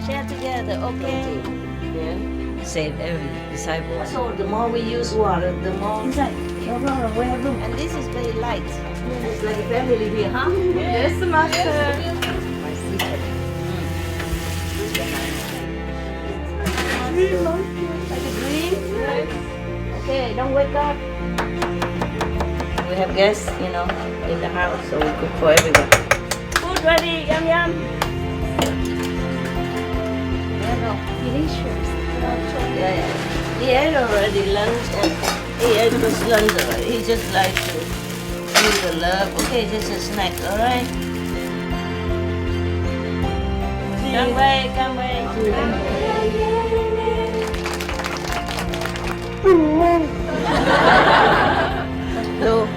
Share together, okay? Yeah. Said every disciple. So the more we use water, the more. Inside. No problem, we have room. And this is very light. It's like a family here, huh? Yes, master. My secret. Like a dream. Okay, don't wake up. We have guests, in the house, so we cook for everyone. Food ready, yum yum. Delicious. Yeah. He ate already lunch and he ate his lunch already. He just like to feel the love. Okay, just a snack, alright? Come back, come back. 2,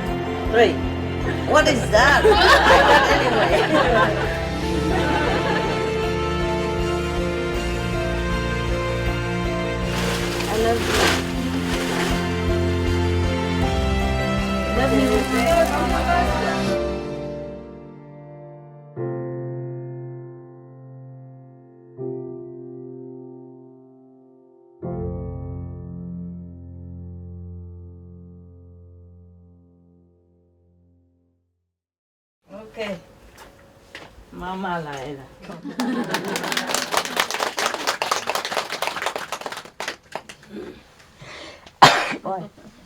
3. What is that? I got anyway. I love you. Love you. Okay. Mama 来了。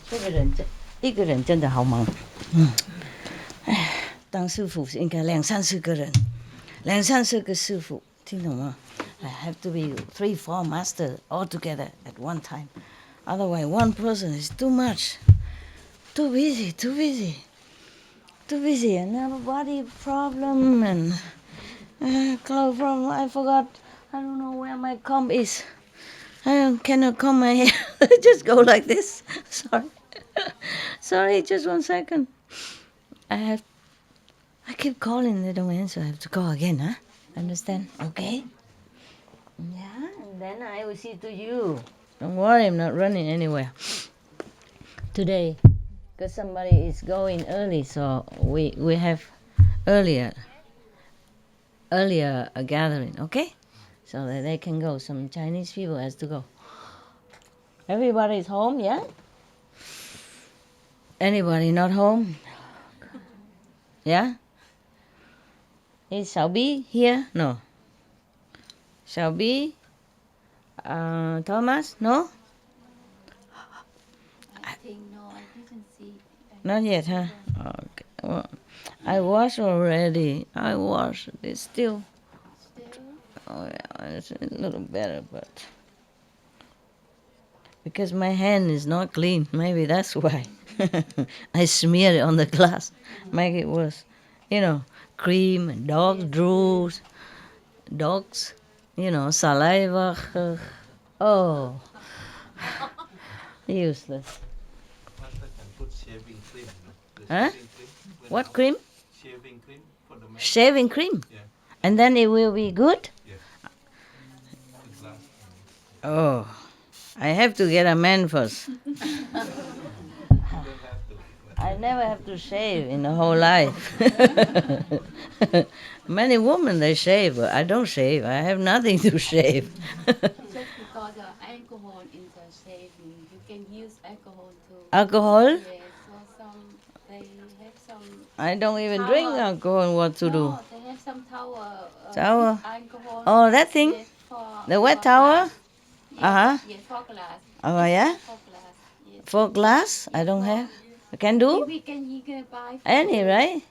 这个人一个人真的好忙。当师傅应该2、3、4个人，2、3、4个师傅，听懂吗？ I have to be 3, 4 masters all together at one time. Otherwise, one person is too much. Too busy. Another body problem and clothes problem. I forgot. I don't know where my comb is. I cannot comb my hair. Just go like this. Sorry, just 1 second. I keep calling, they don't answer. I have to call again, huh? Understand? Okay? Yeah, and then I will see to you. Don't worry, I'm not running anywhere. Today, because somebody is going early, so we have earlier a gathering, okay? So that they can go. Some Chinese people has to go. Everybody's home, yeah? Anybody not home? Yeah? Is Xiaobi here? No. Xiaobi? Thomas? No? I think no, I didn't see. Not yet, huh? Okay. Well, I wash already. It's still. Oh yeah, it's a little better, but because my hand is not clean, maybe that's why. I smear it on the glass, make it worse. Cream and dog drools, dogs, saliva. Oh, useless. Put shaving cream. Huh? Shaving cream. What cream? Shaving cream for the man. Shaving cream. Yeah. And then it will be good? Yes. It lasts. Oh, I have to get a man first. You don't have to. I never have to shave in the whole life. Many women, they shave, but I don't shave. I have nothing to shave. Just because of alcohol in the shaving, you can use alcohol too. Alcohol? Yes, so they have some. I don't even drink alcohol. What to do? No, they have some towel. Towel? with alcohol. Oh, that thing? Yes, The wet for towel? glass. Yes, Uh-huh. Yes, for glass. Oh, yeah? For glass. Yes. For glass? I don't have. I can do? We can you can buy. for Any, you. right?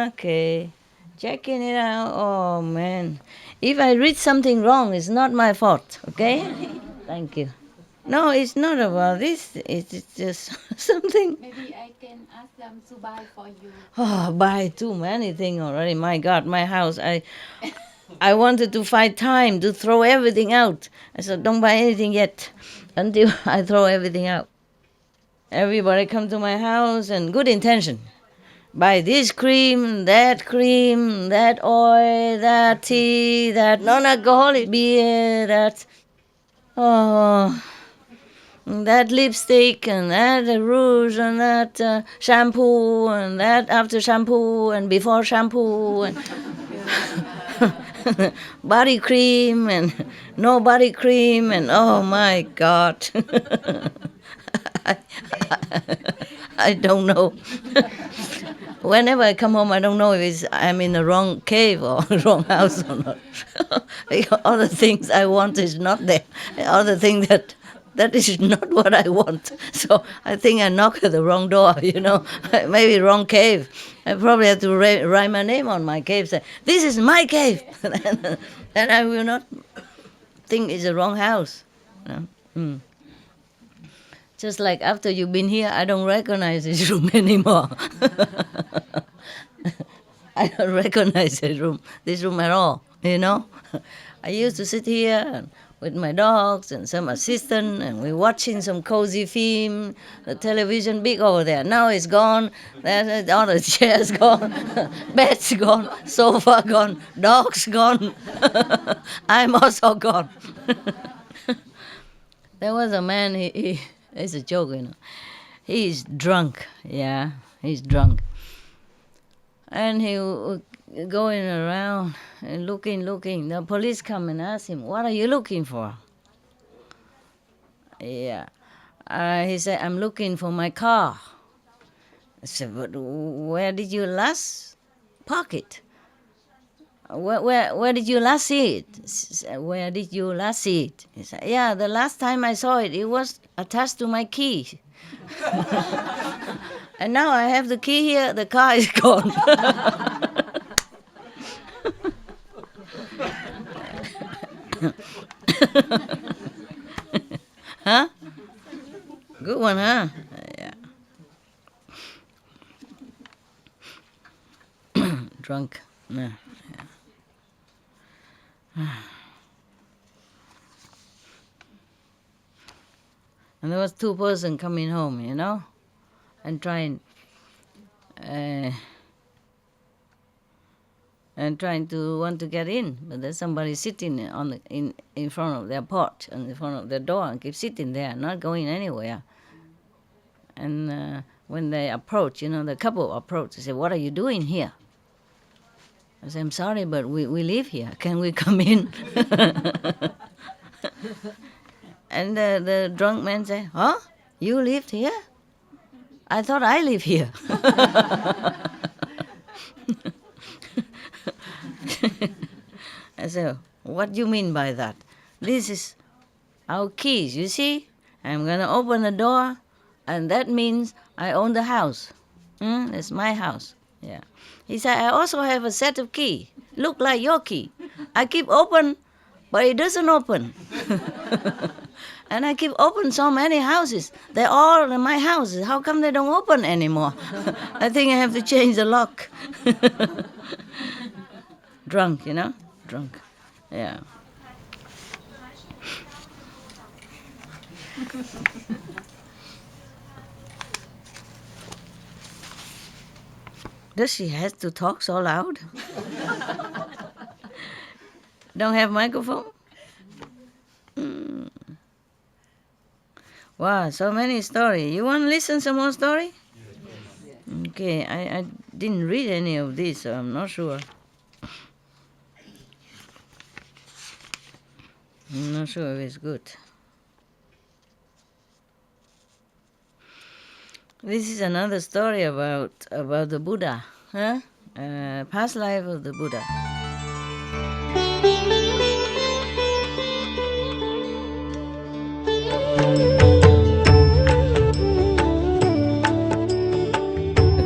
Okay. Checking it out. Oh, man. If I read something wrong, it's not my fault, okay? Thank you. No, it's not about this. It's just something. Maybe I can ask them to buy for you. Oh, buy too many things already. My God, my house. I wanted to find time to throw everything out. I said, don't buy anything yet until I throw everything out. Everybody come to my house and good intention. Buy this cream, that oil, that tea, that non-alcoholic beer, that... Oh, that lipstick and that rouge and that shampoo and that after shampoo and before shampoo and body cream and no body cream and oh my God. I, I don't know. Whenever I come home, I don't know if I'm in the wrong cave or wrong house or not. All the things I want is not there. All the things that is not what I want. So I think I knock at the wrong door, maybe wrong cave. I probably have to write my name on my cave, say, this is my cave. And I will not think it's the wrong house. Just like after you've been here, I don't recognize this room anymore. I don't recognize this room at all, I used to sit here with my dogs and some assistant, and we're watching some cozy film, the television big over there. Now it's gone, all the chairs gone, beds gone, sofa gone, dogs gone. I'm also gone. There was a man, it's a joke, He's drunk, he's drunk. And he was going around and looking. The police come and ask him, what are you looking for? Yeah. He said, I'm looking for my car. I said, but where did you last park it? Where did you last see it? Where did you last see it? He said, yeah, the last time I saw it, it was attached to my key. And now I have the key here, the car is gone. Huh? Good one, huh? Yeah. Drunk. Yeah. And there was two person coming home, and trying to want to get in, but there's somebody sitting in front of their porch, in front of their door, and keep sitting there, not going anywhere. And when they approach, the couple approach, they say, "What are you doing here?" I say, "I'm sorry, but we live here. Can we come in?" And the drunk man say, "Huh? You lived here? I thought I live here." I said, "What do you mean by that? This is our keys, you see? I'm going to open the door, and that means I own the house. It's my house." Yeah. He said, "I also have a set of key. Look like your key. I keep open, but it doesn't open." And I keep open so many houses. They're all in my houses. How come they don't open anymore? I think I have to change the lock. Drunk, Drunk. Yeah. Does she have to talk so loud? Don't have microphone? Wow, so many stories. You want to listen some more story? Okay, I didn't read any of these, so I'm not sure. I'm not sure if it's good. This is another story about the Buddha, past life of the Buddha.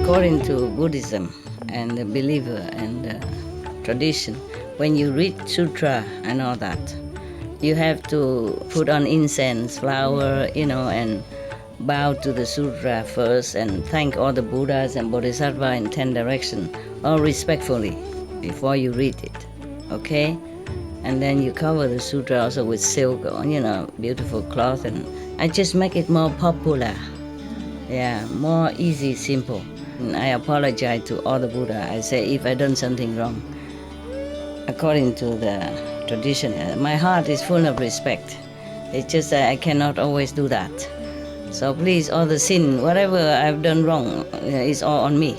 According to Buddhism and the believer and the tradition, when you read sutra and all that, you have to put on incense, flower, and bow to the sutra first and thank all the Buddhas and Bodhisattvas in 10 directions, all respectfully, before you read it, okay? And then you cover the sutra also with silk or, beautiful cloth, and I just make it more popular. Yeah, more easy, simple. And I apologize to all the Buddha. I say if I done something wrong. According to the tradition, my heart is full of respect. It's just that I cannot always do that. So please, all the sin, whatever I've done wrong, is all on me.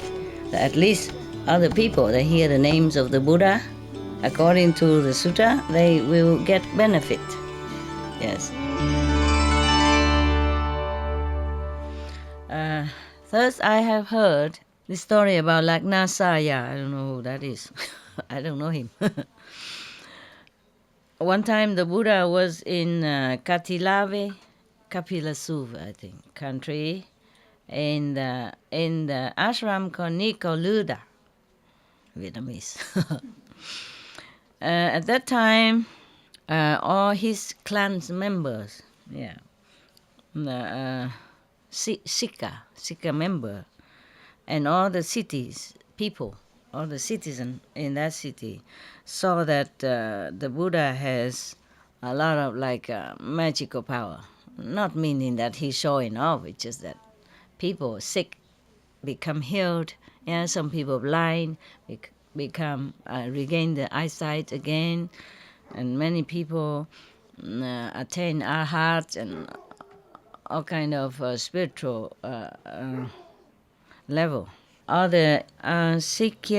At least other people, they hear the names of the Buddha, according to the sutta, they will get benefit. Yes. Thus, I have heard the story about LAKNGAISAIYA. I don't know who that is. I don't know him. One time the Buddha was in Katilave, Kapilasuva, I think, country, in the ashram called Nikoluda, Vietnamese. At that time, all his clan's members, Sikha member, and all the cities, people, all the citizens in that city saw that the Buddha has a lot of magical power. Not meaning that he's showing off, it's just that people sick become healed. Yeah, some people blind become regain the eyesight again, and many people attain arhat and all kind of spiritual level. All the Sikh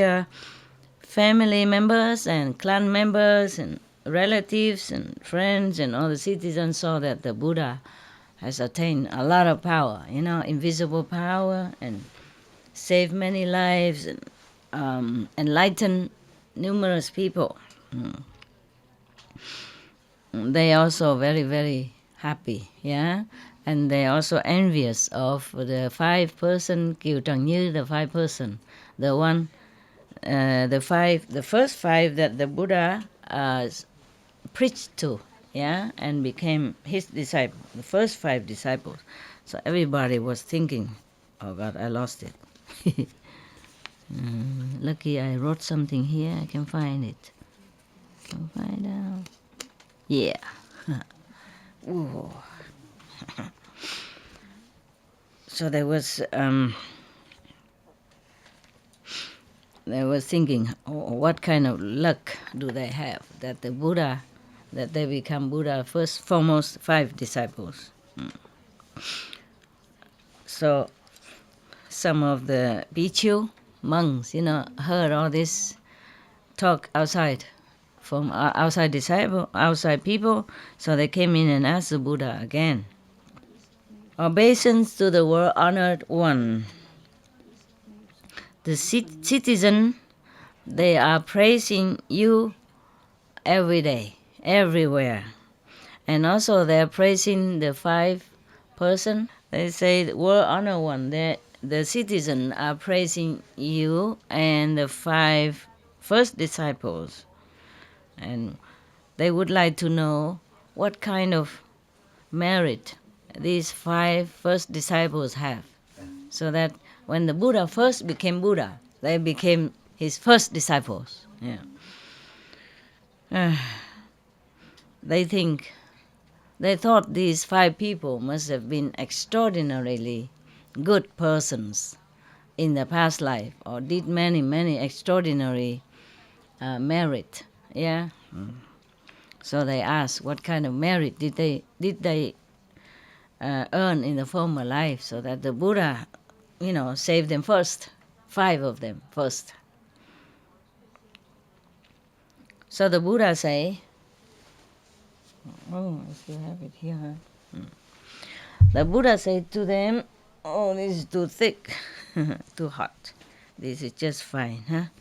family members and clan members and relatives and friends and all the citizens saw that the Buddha has attained a lot of power, invisible power, and saved many lives and enlightened numerous people. They also very, very happy, and they also envious of the 5-person Kiều Trần Như, the 5-person, the first 5 that the Buddha preached to, and became his disciple, the first 5 disciples. So everybody was thinking, oh God, I lost it. Lucky I wrote something here, I can find it. Can find out. Yeah. Ooh. So they was thinking, what kind of luck do they have that the Buddha, that they become Buddha first, foremost 5 disciples. So some of the Bhikkhu monks, heard all this talk outside from outside people, so they came in and asked the Buddha again. Obeisance to the world-honored one. The citizen, they are praising you every day, everywhere. And also they're praising the 5-person. They say, world-honored one, the citizen are praising you and the 5 first disciples. And they would like to know what kind of merit these 5 first disciples have, so that when the Buddha first became Buddha, they became his first disciples. They thought these 5 people must have been extraordinarily good persons in the past life, or did many, many extraordinary merit. So they asked, what kind of merit did they earn in the former life, so that the Buddha, saved them first, 5 of them first. So the Buddha say, I still have it here. The Buddha said to them, this is too thick, too hot. This is just fine,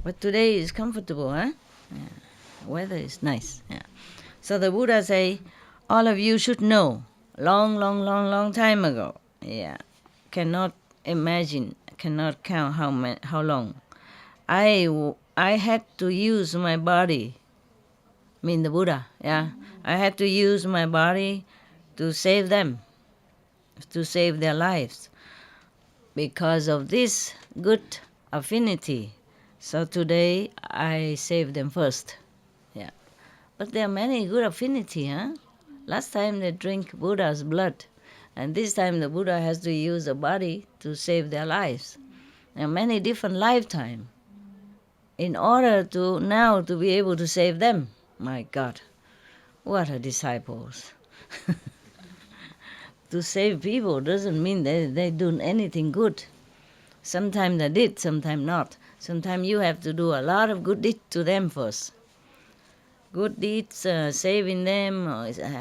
But today is comfortable, Weather is nice, So the Buddha say, all of you should know, long time ago, cannot imagine, cannot count how long, I had to use my body, mean the Buddha, I had to use my body to save them, to save their lives, because of this good affinity. So today I save them first. But there are many good affinity, Last time they drink Buddha's blood, and this time the Buddha has to use the body to save their lives. There are many different lifetimes in order to now to be able to save them. My God, what are disciples? To save people doesn't mean they do anything good. Sometimes they did, sometimes not. Sometimes you have to do a lot of good deeds to them first. Good deeds, saving them,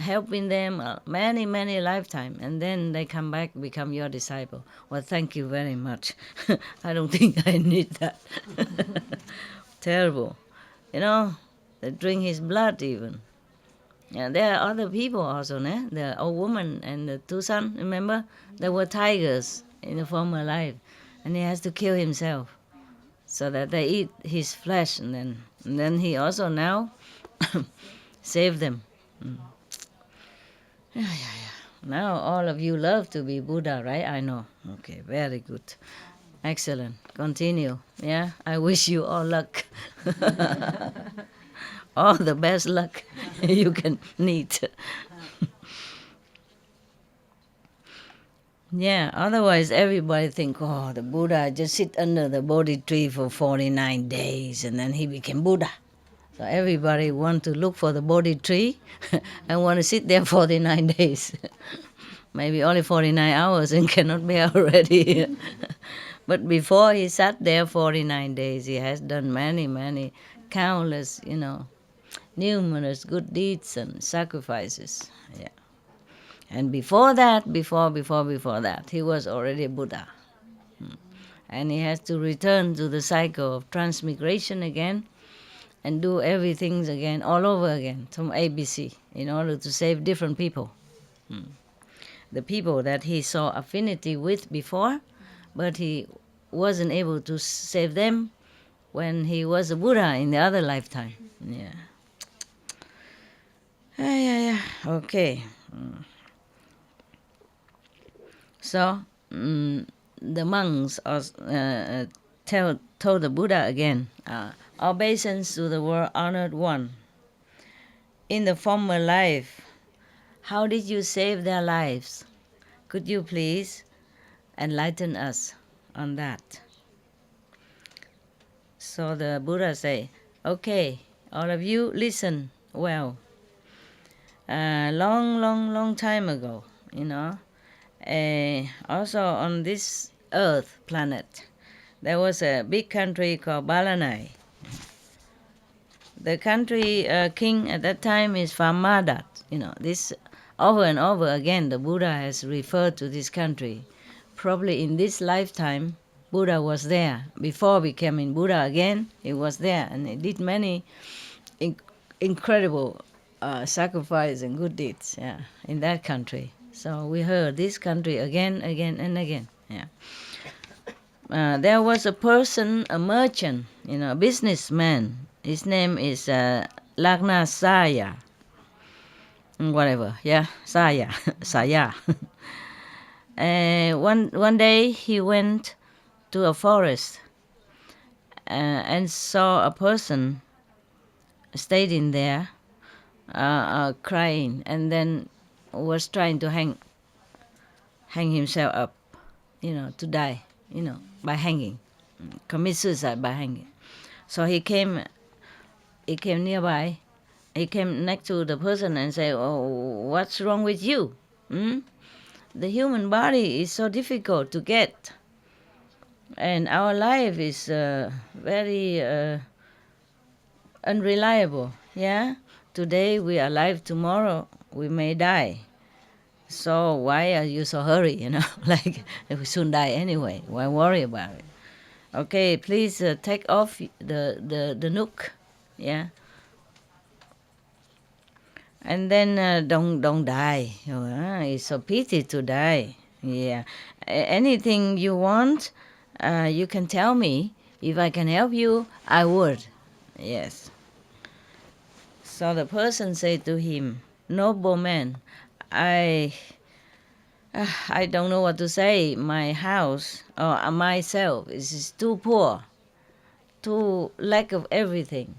helping them, many, many lifetimes. And then they come back, become your disciple. Well, thank you very much. I don't think I need that. Terrible. You know, they drink his blood even. Yeah, there are other people also, né? The old woman and the two sons, remember? They were tigers in the former life. And he has to kill himself so that they eat his flesh. And then he also now save them. Mm. Yeah. Now all of you love to be Buddha, right? I know. Okay, very good. Excellent. Continue. Yeah, I wish you all luck. All the best luck you can need. Yeah, otherwise everybody think, oh, the Buddha just sit under the Bodhi tree for 49 days and then he became Buddha. So everybody want to look for the Bodhi tree and want to sit there 49 days. Maybe only 49 hours and cannot bear already. But before he sat there 49 days, he has done many, countless, numerous good deeds and sacrifices. Yeah. And before that, before that, he was already Buddha. And he has to return to the cycle of transmigration again and do everything again, all over again, from ABC, in order to save different people. The people that he saw affinity with before, but he wasn't able to save them when he was a Buddha in the other lifetime. Yeah. Okay. So the monks told the Buddha again, obeisance to the world honored one. In the former life, how did you save their lives? Could you please enlighten us on that? So the Buddha say, okay, all of you listen well. Long time ago, also on this earth planet, there was a big country called Balanai. The country king at that time is Famadat. This over and over again the Buddha has referred to this country. Probably in this lifetime, Buddha was there. Before becoming Buddha again, he was there and he did many incredible sacrifice and good deeds in that country. So we heard this country again and again. There was a person, a merchant, a businessman. His name is LAKNGAISAIYA. Whatever, Saya. Saya. One day he went to a forest and saw a person stayed in there crying, and then was trying to hang himself up, to die, by hanging, commit suicide by hanging. So he came nearby. He came next to the person and said, "Oh, what's wrong with you? The human body is so difficult to get, and our life is very unreliable. Yeah, today we are alive, tomorrow we may die. So why are you so hurry? Like we soon die anyway. Why worry about it? Okay, please take off the nook, and then don't die. It's so pity to die. Yeah, anything you want, you can tell me. If I can help you, I would. Yes." So the person said to him, "Noble man, I don't know what to say. My house or myself is too poor, too lack of everything.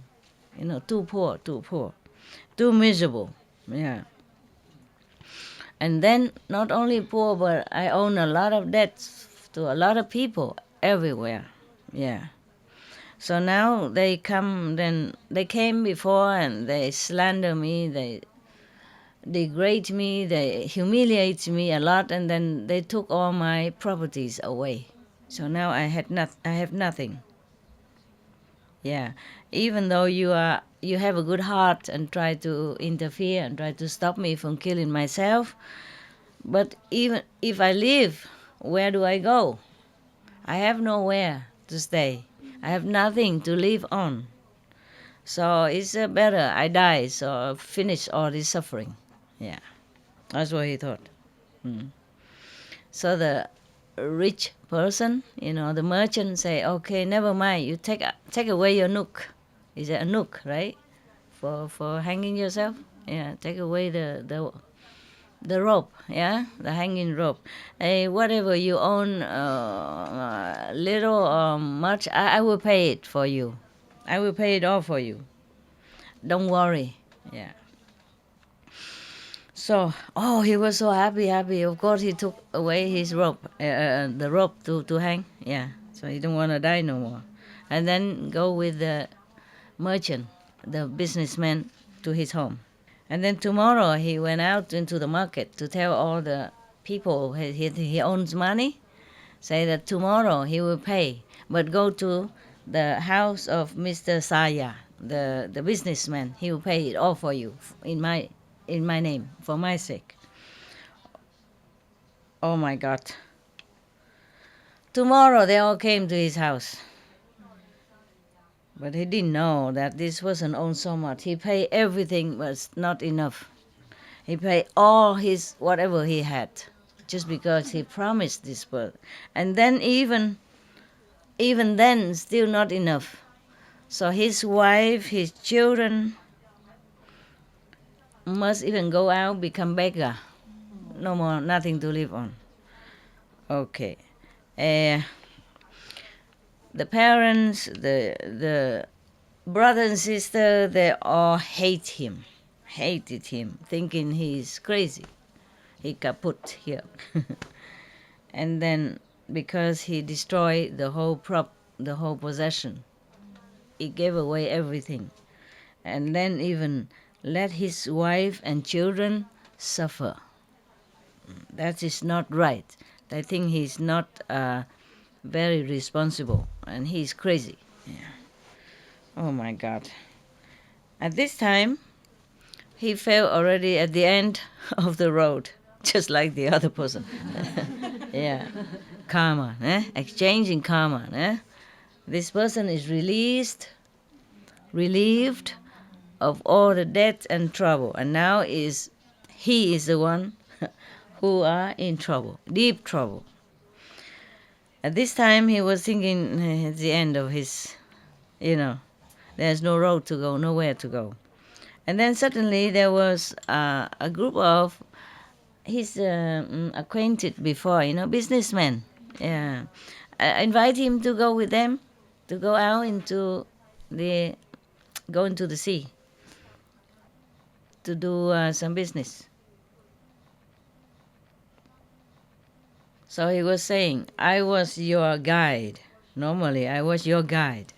Too poor, too miserable. Yeah. And then not only poor, but I own a lot of debts to a lot of people everywhere. Yeah. So now they come, then they came before and they slander me, they degrade me, they humiliate me a lot, and then they took all my properties away. So now I have nothing. Yeah, even though you have a good heart and try to interfere and try to stop me from killing myself, but even if I leave, where do I go? I have nowhere to stay. I have nothing to live on. So it's better I die, so finish all this suffering. Yeah, that's what he thought. Mm. So the rich person, the merchant say, okay, never mind, you take away your nook. Is it a nook, right? For hanging yourself? Yeah, take away the rope, yeah, the hanging rope. Whatever you own, little or much, I will pay it for you. I will pay it all for you. Don't worry. Yeah. So, he was so happy. Of course, he took away his rope, the rope to hang. Yeah. So he don't want to die no more. And then go with the merchant, the businessman, to his home. And then tomorrow he went out into the market to tell all the people he owns money, say that tomorrow he will pay, but go to the house of Mr. Saya, the businessman. He will pay it all for you in my name, for my sake. Oh my God. Tomorrow they all came to his house. But he didn't know that this wasn't owned so much. He paid everything, but it's not enough. He paid all his whatever he had, just because he promised this bird. And then even then, still not enough. So his wife, his children must even go out, become beggar. No more, nothing to live on. Okay. The parents, the brother and sister, they all hated him, thinking he's crazy. He kaput here. And then because he destroyed the whole possession, he gave away everything. And then even let his wife and children suffer. That is not right. I think he's not very responsible, and he's crazy. Yeah. Oh my God. At this time, he fell already at the end of the road, just like the other person. Yeah. Karma, exchanging karma. This person is relieved of all the debt and trouble, and now he is the one who are in trouble, deep trouble. At this time, he was thinking at the end of his, there's no road to go, nowhere to go. And then suddenly there was a group of his acquainted before, businessmen. Yeah, invite him to go with them, to go out into the sea, to do some business. So he was saying, I was your guide. Normally, I was your guide.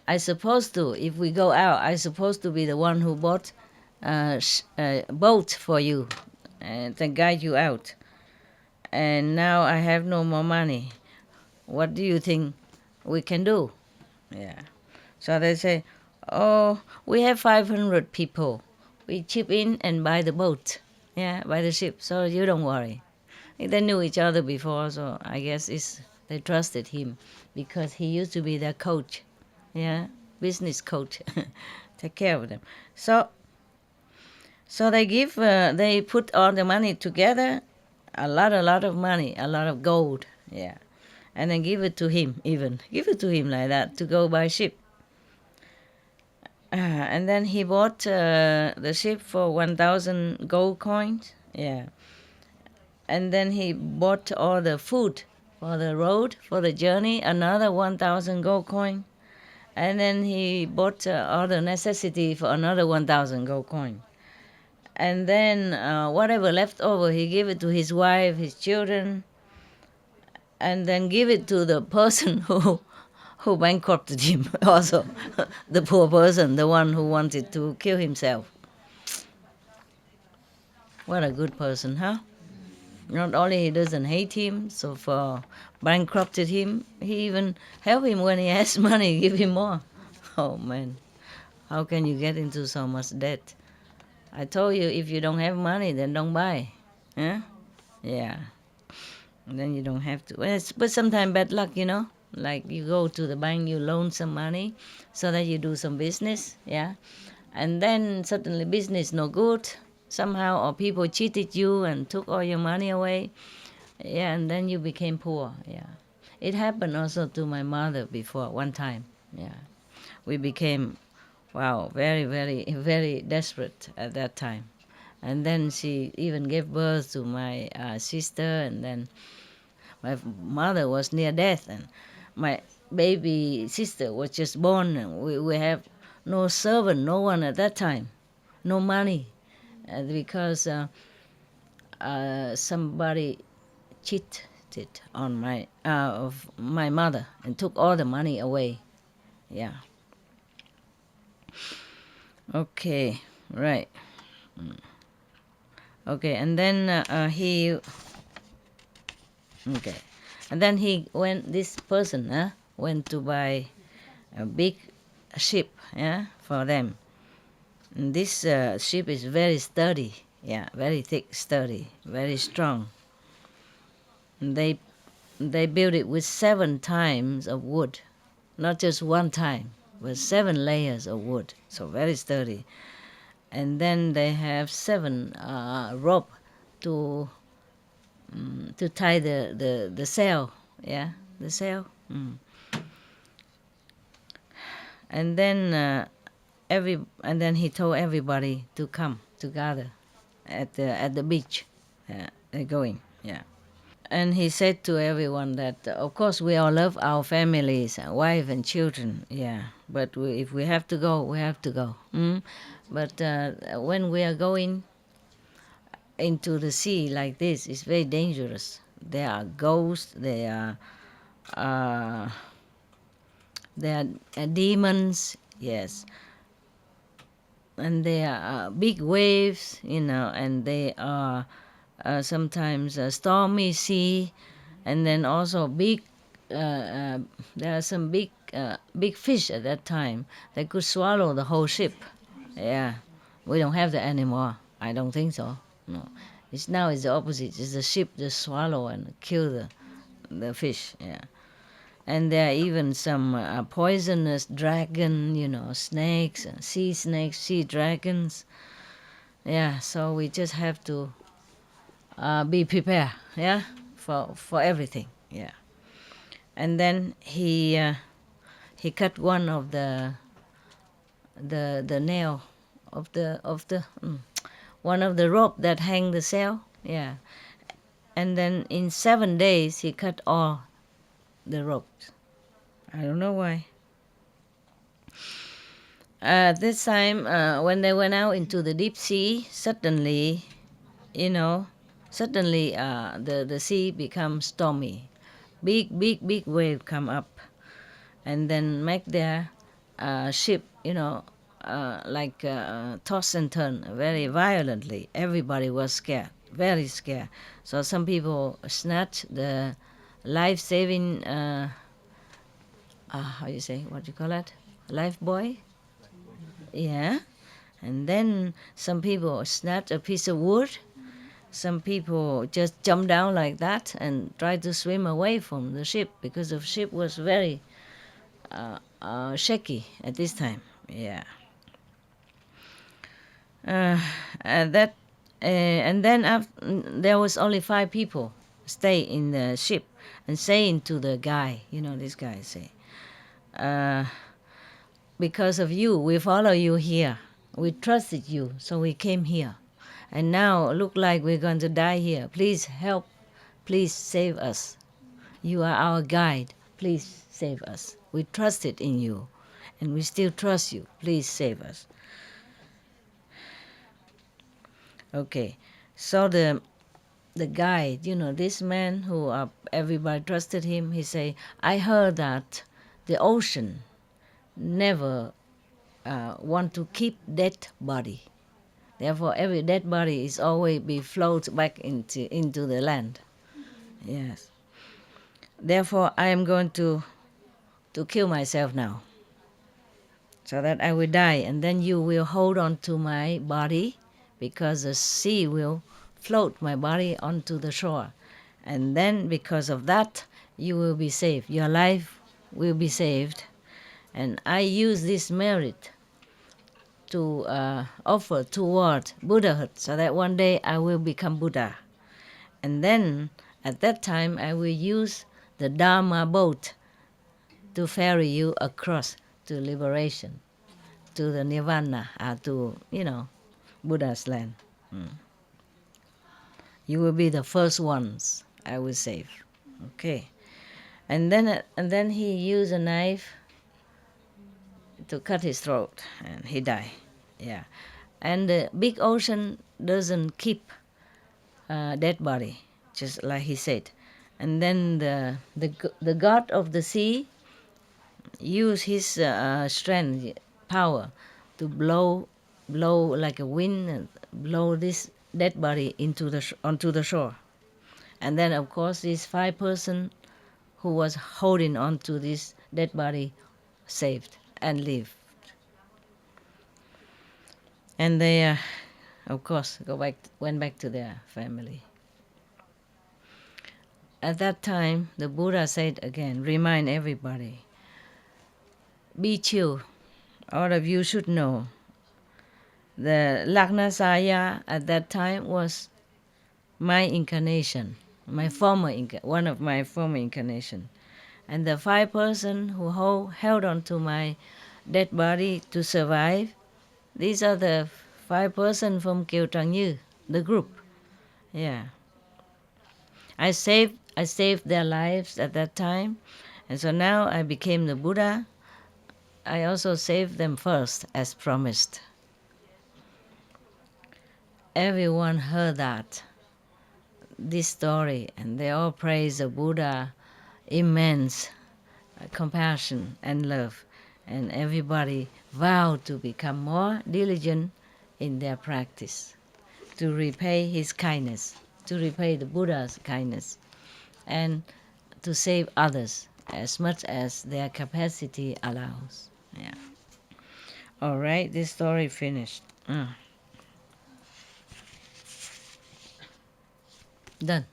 I supposed to, if we go out, I supposed to be the one who bought a boat for you and to guide you out. And now I have no more money. What do you think we can do? Yeah. So they say, we have 500 people. We chip in and buy the boat. Yeah, buy the ship. So you don't worry. They knew each other before, so I guess they trusted him because he used to be their coach. Yeah, business coach. Take care of them. So they put all the money together, a lot of money, a lot of gold. Yeah, and then give it to him. Give it to him like that to go by ship. And then he bought the ship for 1,000 gold coins. Yeah. And then he bought all the food for the road, for the journey, another 1,000 gold coin. And then he bought all the necessity for another 1,000 gold coin. And then whatever left over, he gave it to his wife, his children, and then give it to the person who who bankrupted him also. The poor person, the one who wanted to kill himself. What a good person, huh? Not only he doesn't hate him, so for bankrupted him, he even help him when he has money, give him more. Oh man, how can you get into so much debt? I told you, if you don't have money, then don't buy. Huh? Yeah. And then you don't have to. But sometimes bad luck, you know. Like you go to the bank, you loan some money so that you do some business, yeah. And then suddenly business no good somehow, or people cheated you and took all your money away. Yeah, and then you became poor, yeah. It happened also to my mother before, one time, yeah. We became, wow, very, very, very desperate at that time. And then she even gave birth to my sister, and then my mother was near death, and my baby sister was just born, and we have no servant, no one at that time, no money, because somebody cheated on of my mother and took all the money away. Yeah. Okay, right. Okay, and then okay, and then this person went to buy a big ship, yeah, for them. And this ship is very sturdy, yeah, very thick, sturdy, very strong. And they built it with 7 times of wood, not just one time, but 7 layers of wood, so very sturdy. And then they have 7 rope to tie the sail, yeah, the sail. And then and then he told everybody to come together at the beach. Yeah, they're going. Yeah. And he said to everyone that, of course, we all love our families, wife and children, yeah. But if we have to go, we have to go. But when we are going into the sea like this, it's very dangerous. There are ghosts, there are demons, yes. And there are big waves, and they are sometimes a stormy sea, and then also there are some big fish at that time that could swallow the whole ship. Yeah, we don't have that anymore. I don't think so. No, it's the opposite. It's the ship just swallow and kill the fish. Yeah, and there are even some poisonous dragon, snakes, sea snakes, sea dragons. Yeah, so we just have to be prepared, yeah, for everything, yeah. And then he cut one of the nail of the one of the rope that hang the sail, yeah. And then in 7 days he cut all the ropes. I don't know why. This time when they went out into the deep sea, suddenly the sea becomes stormy. Big wave come up, and then make their ship, toss and turn very violently. Everybody was scared, very scared. So some people snatch the life-saving, how you say, what you call it, life buoy? Yeah. And then some people snatch a piece of wood. Some people just jump down like that and try to swim away from the ship, because the ship was very shaky at this time. Yeah. And then there was only 5 people stay in the ship, and saying to the guy, this guy say, because of you, we follow you here. We trusted you, so we came here. And now look like we're going to die here. Please help. Please save us. You are our guide. Please save us. We trusted in you, and we still trust you. Please save us. Okay, so the guide, this man who everybody trusted him, he say, I heard that the ocean never want to keep dead body. Therefore, every dead body is always be float back into the land. Yes. Therefore, I am going to kill myself now, so that I will die, and then you will hold on to my body, because the sea will float my body onto the shore, and then because of that, you will be saved. Your life will be saved, and I use this merit to offer toward Buddhahood, so that one day I will become Buddha. And then at that time I will use the Dharma boat to ferry you across to liberation, to the Nirvana, to, Buddha's land. You will be the first ones I will save. Okay. And then he used a knife to cut his throat, and he died. Yeah. And the big ocean doesn't keep dead body, just like he said. And then the god of the sea use his strength, power, to blow like a wind, and blow this dead body onto the shore. And then of course these 5 person who was holding on to this dead body saved and lived. And they of course went back to their family. At that time the Buddha said again, remind everybody, be chill. All of you should know the LAKNGAISAIYA at that time was my incarnation, one of my former incarnation. And the 5 person who held on to my dead body to survive, these are the 5 person from Kieu Trăng Như, the group. Yeah. I saved their lives at that time, and so now I became the Buddha. I also saved them first, as promised. Everyone heard this story, and they all praise the Buddha, immense compassion and love, and everybody vowed to become more diligent in their practice, to repay his kindness, to repay the Buddha's kindness, and to save others as much as their capacity allows. Yeah. All right, this story finished. Done.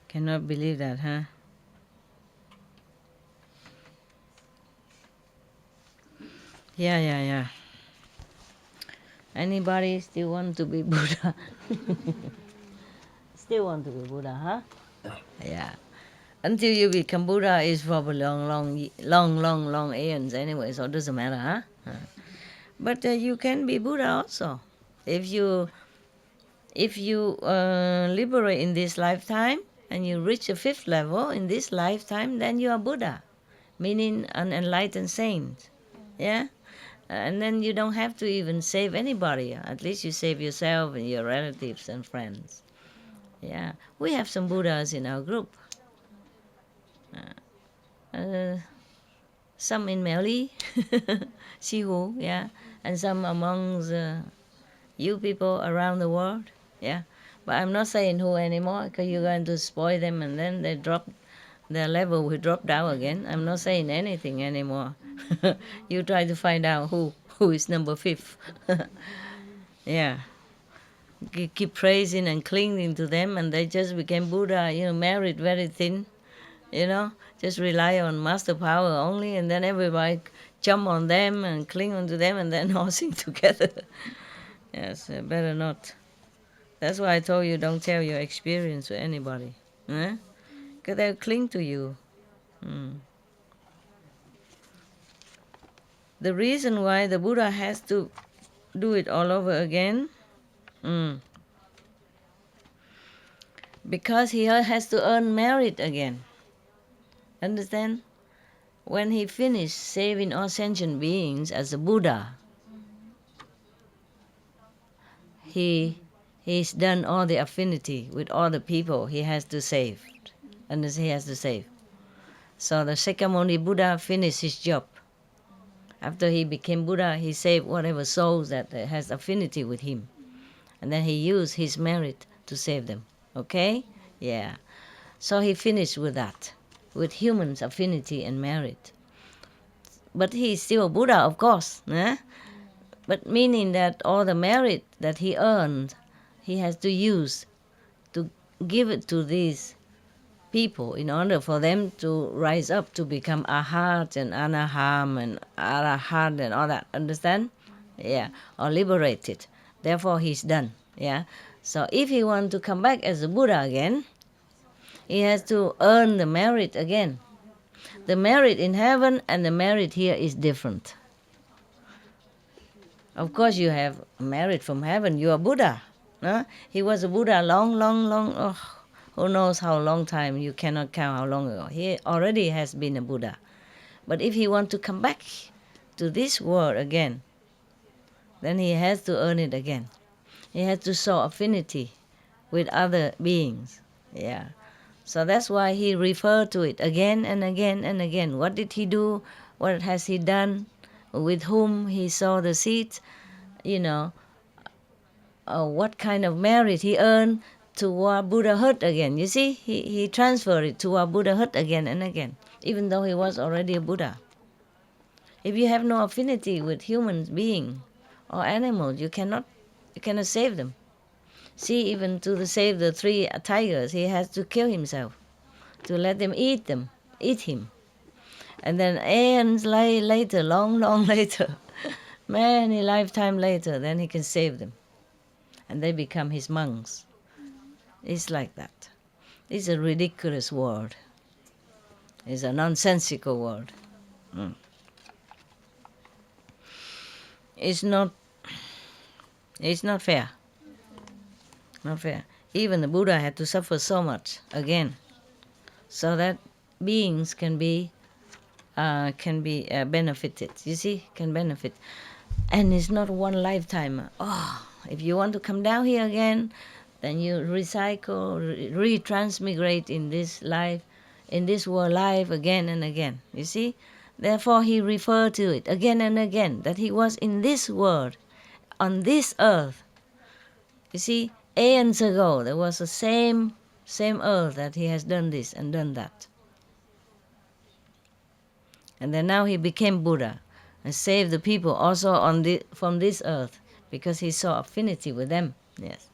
Cannot believe that, huh? Yeah. Anybody still want to be Buddha? Still want to be Buddha, huh? Yeah. Until you become Buddha is probably long aeons anyway, so it doesn't matter, huh? But you can be Buddha also. If you liberate in this lifetime and you reach the 5th level in this lifetime, then you are Buddha, meaning an enlightened saint. Yeah? And then you don't have to even save anybody. At least you save yourself and your relatives and friends. Yeah. We have some Buddhas in our group. Some in Meli, Sihu, yeah, and some amongst you people around the world, yeah. But I'm not saying who anymore, because you're going to spoil them, and then their level will drop down again. I'm not saying anything anymore. You try to find out who is number 5th. Yeah. Keep praising and clinging to them, and they just became Buddha, married very thin, just rely on master power only, and then everybody jump on them and cling onto them, and then all sing together. Yes, better not. That's why I told you, don't tell your experience to anybody, because they'll cling to you. The reason why the Buddha has to do it all over again, because he has to earn merit again. Understand? When he finished saving all sentient beings as a Buddha, he's done all the affinity with all the people he has to save, and he has to save. So the Shakyamuni Buddha finished his job. After he became Buddha, he saved whatever souls that has affinity with him, and then he used his merit to save them. Okay? Yeah. So he finished with that, with humans' affinity and merit. But he's still Buddha, of course. Eh? But meaning that all the merit that he earned, he has to use to give it to these people in order for them to rise up to become Ahat and Anaham and Arahat and all that. Understand? Yeah. Or liberated. Therefore, he's done. Yeah. So if he wants to come back as a Buddha again, he has to earn the merit again. The merit in heaven and the merit here is different. Of course, you have merit from heaven. You are Buddha. No? He was a Buddha long, who knows how long time. You cannot count how long ago. He already has been a Buddha. But if he wants to come back to this world again, then he has to earn it again. He has to show affinity with other beings. Yeah. So that's why he referred to it again and again and again. What did he do? What has he done? With whom he saw the seeds? What kind of merit he earned toward Buddhahood again. You see, he transferred it toward Buddhahood again and again, even though he was already a Buddha. If you have no affinity with human being or animals, you cannot save them. See, even to save the 3 tigers, he has to kill himself, to let them eat him. And then aeons later, long later, many lifetime later, then he can save them. And they become his monks. It's like that. It's a ridiculous world. It's a nonsensical world. It's not fair. Not fair. Even the Buddha had to suffer so much again, so that beings can be benefited. You see, can benefit, and it's not one lifetime. If you want to come down here again, then you recycle, retransmigrate in this life, in this world life again and again. You see, therefore he referred to it again and again that he was in this world, on this earth. You see. Aeons ago, there was the same earth that he has done this and done that. And then now he became Buddha and saved the people also from this earth because he saw affinity with them. Yes,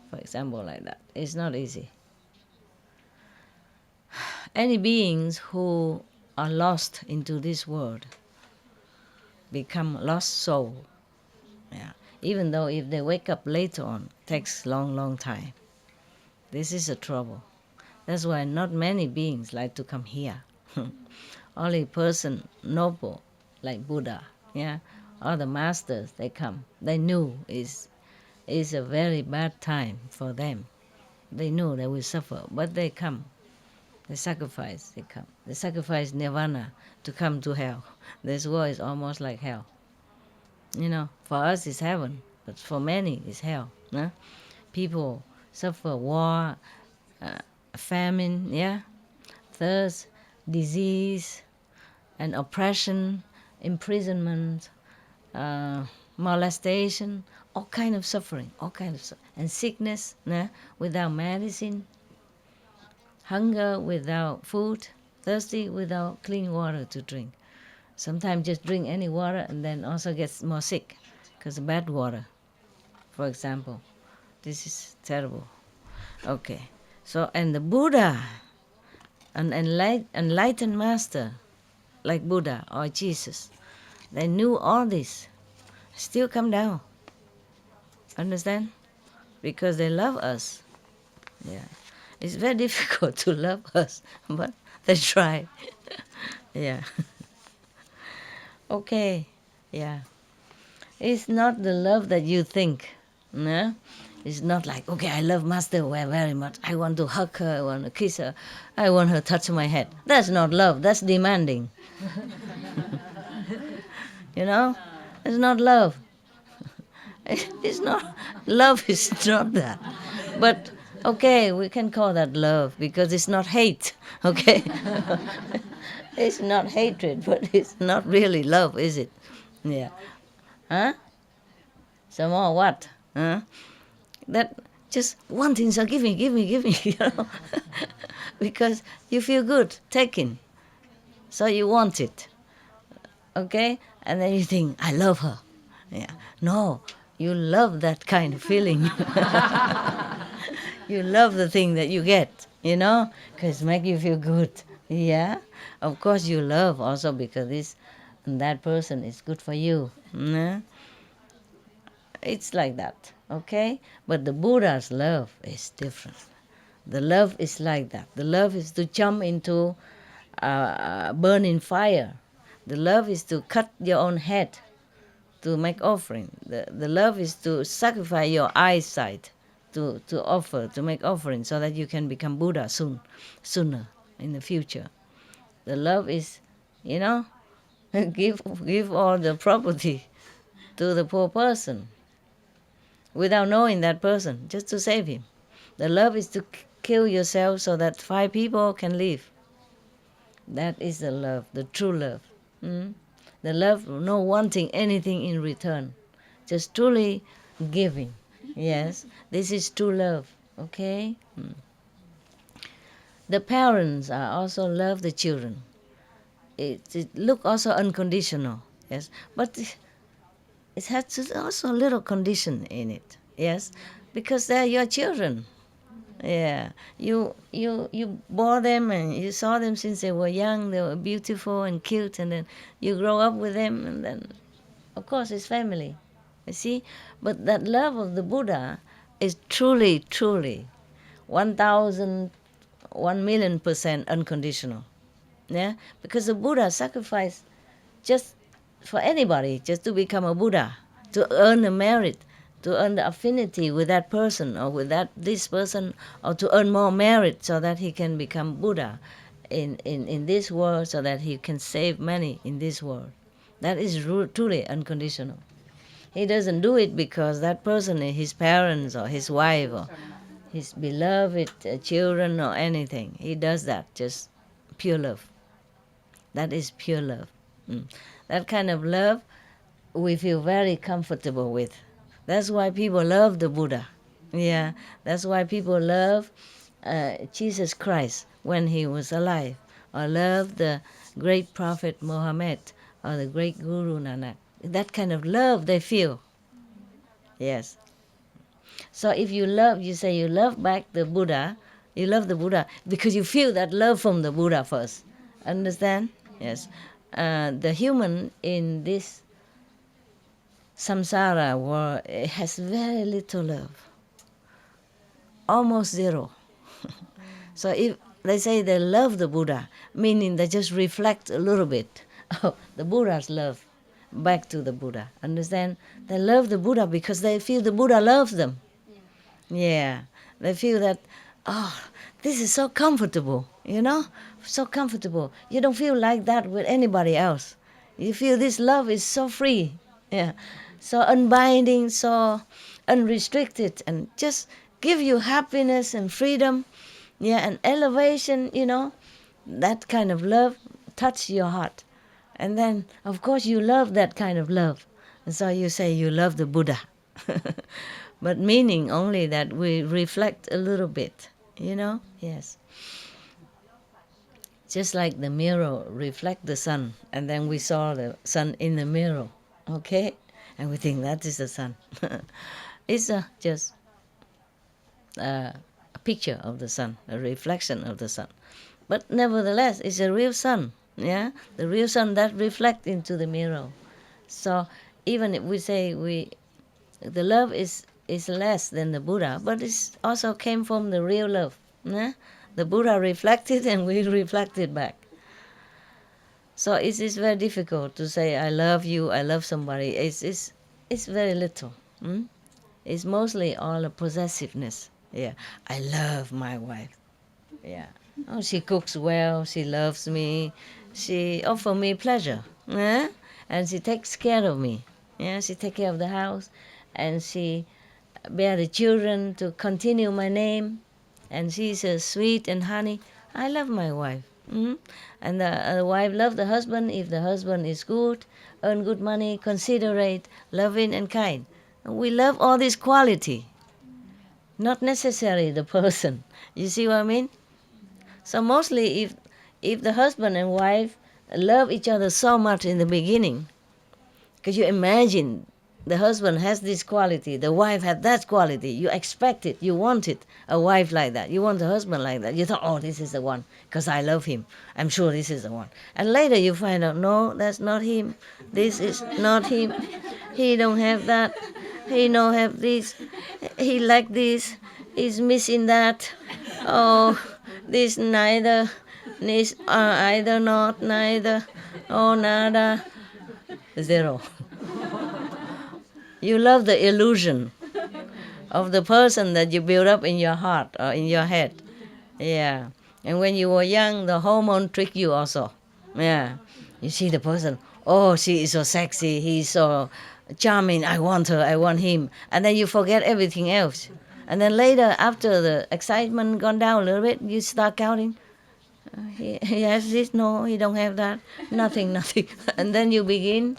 for example, like that. It's not easy. Any beings who are lost into this world become lost soul. Yeah. Even though if they wake up later on, it takes long time. This is a trouble. That's why not many beings like to come here. Only person noble like Buddha, yeah, or the masters, they come. They knew it's a very bad time for them. They knew they will suffer, but they come. They sacrifice, they come. They sacrifice nirvana to come to hell. This world is almost like hell. For us it's heaven, but for many it's hell. No? People suffer war, famine, thirst, disease, and oppression, imprisonment, molestation, all kind of suffering, and sickness, without medicine, hunger without food, thirsty without clean water to drink. Sometimes just drink any water and then also gets more sick because of bad water, for example. This is terrible. Okay. So, and the Buddha, an enlightened master like Buddha or Jesus, they knew all this, still come down. Understand? Because they love us. Yeah. It's very difficult to love us, but they try. Yeah. Okay, yeah. It's not the love that you think, no? It's not like, okay, I love Master very much. I want to hug her, I want to kiss her, I want her to touch my head. That's not love, that's demanding. It's not love. It's not, love is not that. But okay, we can call that love because it's not hate, okay? It's not hatred, but it's not really love, is it? Yeah. Huh? Some more what? Huh? That just wanting, so give me, you know? Because you feel good taking, so you want it, okay? And then you think, I love her. Yeah. No, you love that kind of feeling. You love the thing that you get, you know, because it make you feel good. Yeah. Of course you love also because this and that person is good for you. Yeah? It's like that, okay? But the Buddha's love is different. The love is like that. The love is to jump into burning fire. The love is to cut your own head to make offering. The love is to sacrifice your eyesight to offer, to make offering so that you can become Buddha sooner in the future. The love is, you know, give all the property to the poor person without knowing that person, just to save him. The love is to kill yourself so that 5 people can live. That is the love, the true love. The love, no wanting anything in return, just truly giving. Yes, this is true love, okay? The parents are also love the children. It look also unconditional, yes, but it has also a little condition in it, yes, because they're your children. Yeah, you bore them and you saw them since they were young. They were beautiful and cute, and then you grow up with them, and then, of course, it's family. You see, but that love of the Buddha is truly, truly, 1,000,000,000% unconditional. Yeah, because the Buddha sacrificed just for anybody, just to become a Buddha, to earn the merit, to earn the affinity with that person or with this person, or to earn more merit so that he can become Buddha in this world, so that he can save many in this world. That is truly unconditional. He doesn't do it because that person is his parents or his wife or his beloved children or anything. He does that just pure love. That is pure love. That kind of love we feel very comfortable with. That's why people love the Buddha. Yeah, that's why people love Jesus Christ when he was alive, or love the great prophet Muhammad or the great Guru Nanak. That kind of love they feel. Yes. So if you love, you say you love back the Buddha, you love the Buddha because you feel that love from the Buddha first. Understand? Yes. The human in this samsara world has very little love, almost zero. So if they say they love the Buddha, meaning they just reflect a little bit of the Buddha's love back to the Buddha. Understand? They love the Buddha because they feel the Buddha loves them. Yeah. They feel that, oh, this is so comfortable, you know? So comfortable. You don't feel like that with anybody else. You feel this love is so free. Yeah. So unbinding, so unrestricted, and just give you happiness and freedom, yeah, and elevation, you know. That kind of love touch your heart. And then, of course, you love that kind of love. And so you say you love the Buddha. But meaning only that we reflect a little bit, you know? Yes. Just like the mirror reflect the sun, and then we saw the sun in the mirror, okay? And we think that is the sun. It's just a picture of the sun, a reflection of the sun. But nevertheless, it's a real sun, yeah? The real sun that reflects into the mirror. So even if we say the love is less than the Buddha, but it also came from the real love. Yeah? The Buddha reflected and we reflected back. So it is very difficult to say, I love you, I love somebody. It's very little. It's mostly all a possessiveness. Yeah, I love my wife. Yeah. Oh, she cooks well, she loves me, she offers me pleasure. Yeah? And she takes care of me. Yeah, she takes care of the house. and she bear the children to continue my name, and she's sweet and honey. I love my wife. And the wife love the husband if the husband is good, earn good money, considerate, loving and kind. We love all this quality, not necessarily the person. You see what I mean? So mostly if the husband and wife love each other so much in the beginning, because you imagine the husband has this quality, the wife had that quality, you expect it, you want it, a wife like that, you want a husband like that. You thought, oh, this is the one, because I love him. I'm sure this is the one. And later you find out, no, that's not him. This is not him. He don't have that. He don't have this. He like this. He's missing that. Oh, this neither. This either not, neither. Oh, nada. Zero. You love the illusion of the person that you build up in your heart or in your head. Yeah. And when you were young, the hormone trick you also. Yeah. You see the person, oh, she is so sexy, he's so charming, I want her, I want him. And then you forget everything else. And then later, after the excitement gone down a little bit, you start counting. He has this, no, he don't have that. Nothing. And then you begin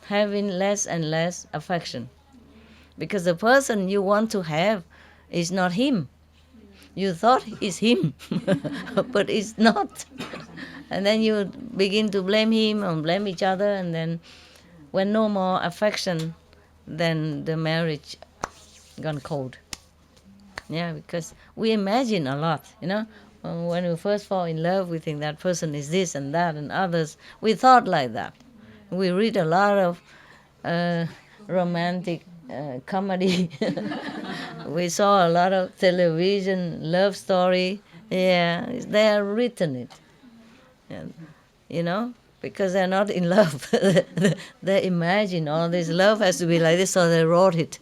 having less and less affection, because the person you want to have is not him. You thought it's him, but it's not. And then you begin to blame him and blame each other, and then when no more affection, then the marriage gone cold. Yeah, because we imagine a lot, When we first fall in love, we think that person is this and that and others. We thought like that. We read a lot of romantic comedy. We saw a lot of television love story. Yeah, they are written it. And, because they're not in love. They imagine all this love has to be like this, so they wrote it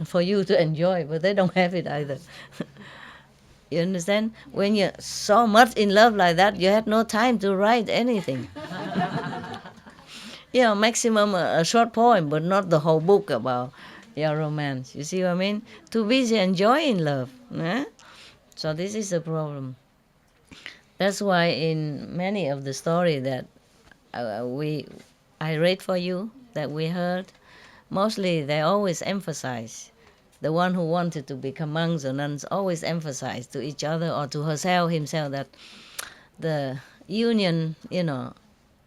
for you to enjoy, but they don't have it either. You understand? When you're so much in love like that, you had no time to write anything. Maximum a short poem, but not the whole book about your romance. You see what I mean? Too busy enjoying love. So this is the problem. That's why in many of the story that I read for you, that we heard, mostly they always emphasize, the one who wanted to become monks or nuns always emphasize to each other or to himself, that the union,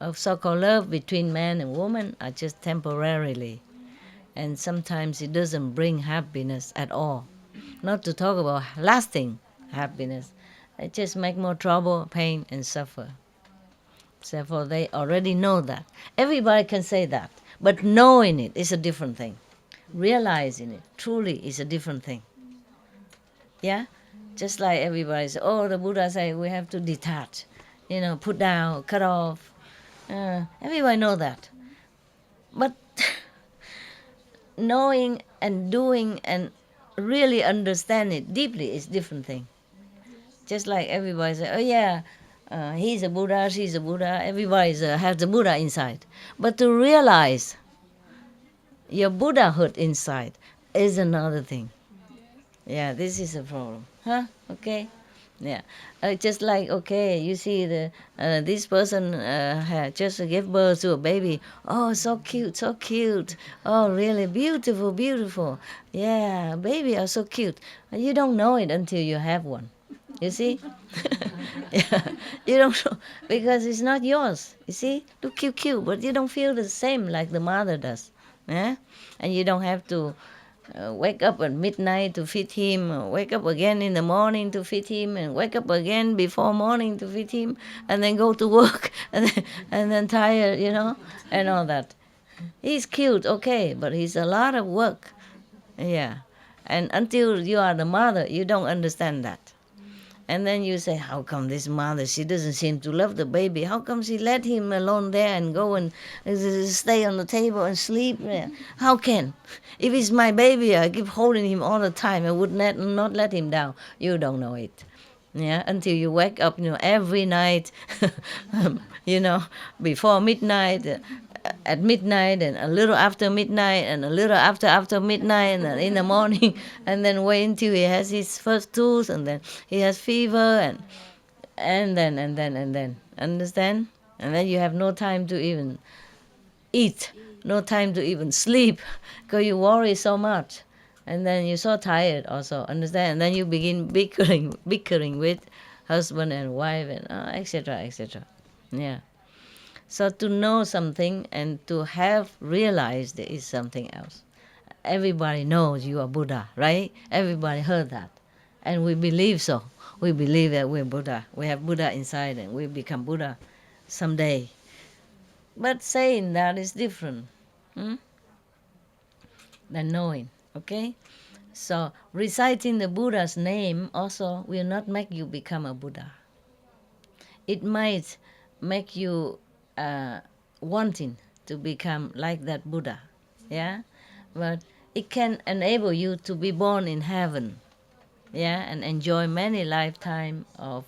of so-called love between man and woman are just temporarily. And sometimes it doesn't bring happiness at all. Not to talk about lasting happiness. It just make more trouble, pain, and suffer. Therefore, they already know that. Everybody can say that. But knowing it is a different thing. Realizing it truly is a different thing. Yeah? Just like everybody says, oh, the Buddha say we have to detach. Put down, cut off. Everybody know that. But knowing and doing and really understand it deeply is different thing. Just like everybody say, oh yeah, he's a Buddha, she's a Buddha. Everybody has the Buddha inside. But to realize your Buddhahood inside is another thing. Yeah, this is a problem. Okay? Yeah. Just like, okay, you see this person had just gave birth to a baby. Oh, so cute, so cute. Oh, really beautiful, beautiful. Yeah, baby are so cute. You don't know it until you have one. You see? Yeah. You don't know, because it's not yours. You see? Look cute, but you don't feel the same like the mother does. And you don't have to wake up at midnight to feed him, or wake up again in the morning to feed him, and wake up again before morning to feed him, and then go to work, and then tired, and all that. He's cute, okay, but he's a lot of work. Yeah. And until you are the mother, you don't understand that. And then you say, how come this mother, she doesn't seem to love the baby? How come she let him alone there and go and stay on the table and sleep? How can? If it's my baby, I keep holding him all the time. I would not let him down. You don't know it. Yeah, until you wake up, every night, before midnight, at midnight and a little after midnight and a little after midnight and then in the morning and then wait until he has his first tooth and then he has fever and then understand, and then you have no time to even eat, no time to even sleep because you worry so much, and then you're so tired also, understand, and then you begin bickering with husband and wife and etc. Yeah. So to know something and to have realized there is something else. Everybody knows you are Buddha, right? Everybody heard that. And we believe so. We believe that we're Buddha. We have Buddha inside and we become Buddha someday. But saying that is different than knowing, okay? So reciting the Buddha's name also will not make you become a Buddha. It might make you wanting to become like that Buddha, yeah? But it can enable you to be born in heaven, yeah, and enjoy many lifetime of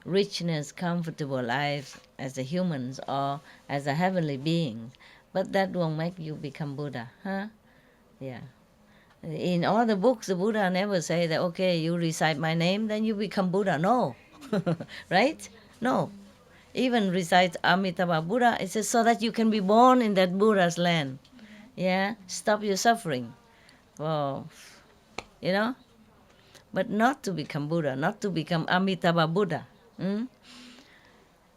richness, comfortable life as a humans or as a heavenly being. But that won't make you become Buddha, huh? Yeah. In all the books, the Buddha never say that, okay, you recite my name, then you become Buddha. No. Right? No. Even recite Amitabha Buddha, it says so that you can be born in that Buddha's land. Yeah? Stop your suffering. Well, you know? But not to become Buddha, not to become Amitabha Buddha.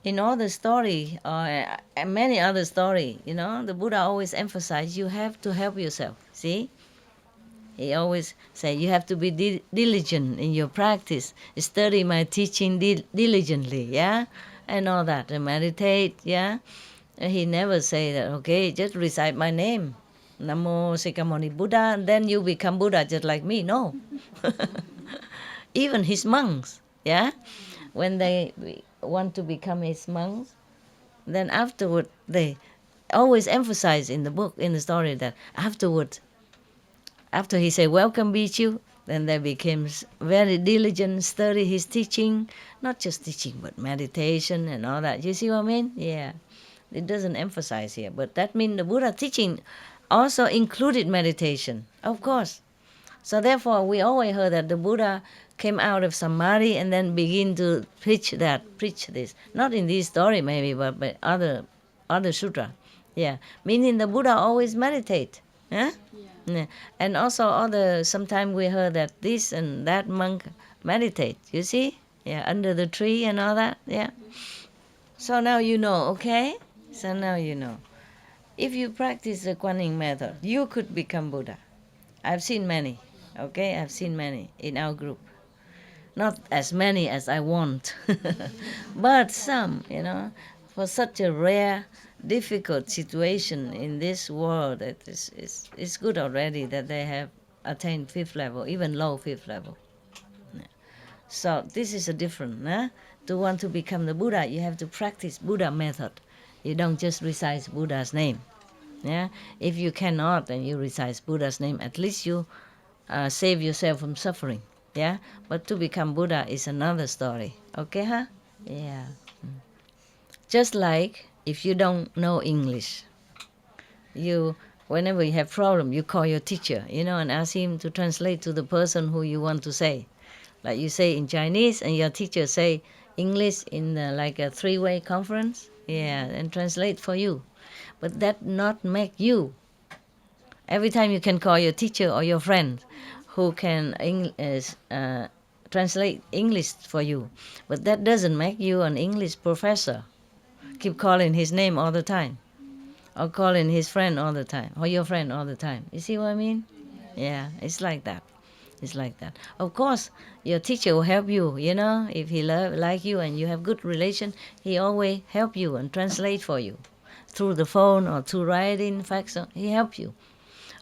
In all the story, and many other story, the Buddha always emphasized you have to help yourself. See? He always say you have to be diligent in your practice. Study my teaching diligently, yeah? And all that, and meditate, yeah? And he never say that, okay, just recite my name. Namo Sikamoni Buddha, and then you become Buddha just like me. No. Even his monks, yeah? When they want to become his monks, then afterward they always emphasize in the book, in the story, that after he said, welcome Bhikkhu, then they became very diligent, study his teaching, not just teaching, but meditation and all that. You see what I mean? Yeah. It doesn't emphasize here, but that means the Buddha teaching also included meditation, of course. So therefore, we always heard that the Buddha came out of samadhi and then begin to preach this. Not in this story maybe, but by other sutra. Yeah, meaning the Buddha always meditate. Huh? Yeah. And also sometimes we heard that this and that monk meditate. You see? Yeah, under the tree and all that. Yeah. So now you know, okay? So now you know. If you practice the Quan method, you could become Buddha. I've seen many, okay? I've seen many in our group. Not as many as I want, but some, for such a rare, difficult situation in this world, it's good already that they have attained fifth level, even low fifth level. So this is a different. To want to become the Buddha, you have to practice Buddha method. You don't just recite Buddha's name. Yeah, if you cannot, then you recite Buddha's name. At least you save yourself from suffering. Yeah, but to become Buddha is another story. Okay, huh? Yeah. Just like if you don't know English, whenever you have problem, you call your teacher, and ask him to translate to the person who you want to say. Like you say in Chinese, and your teacher say English in like a three-way conference. Yeah, and translate for you. But that not make you. Every time you can call your teacher or your friend who can translate English for you. But that doesn't make you an English professor. Keep calling his name all the time. Or calling his friend all the time. Or your friend all the time. You see what I mean? Yeah, it's like that. It's like that. Of course, your teacher will help you, if he like you and you have good relation, he always help you and translate for you. Through the phone or through writing, fax, he help you.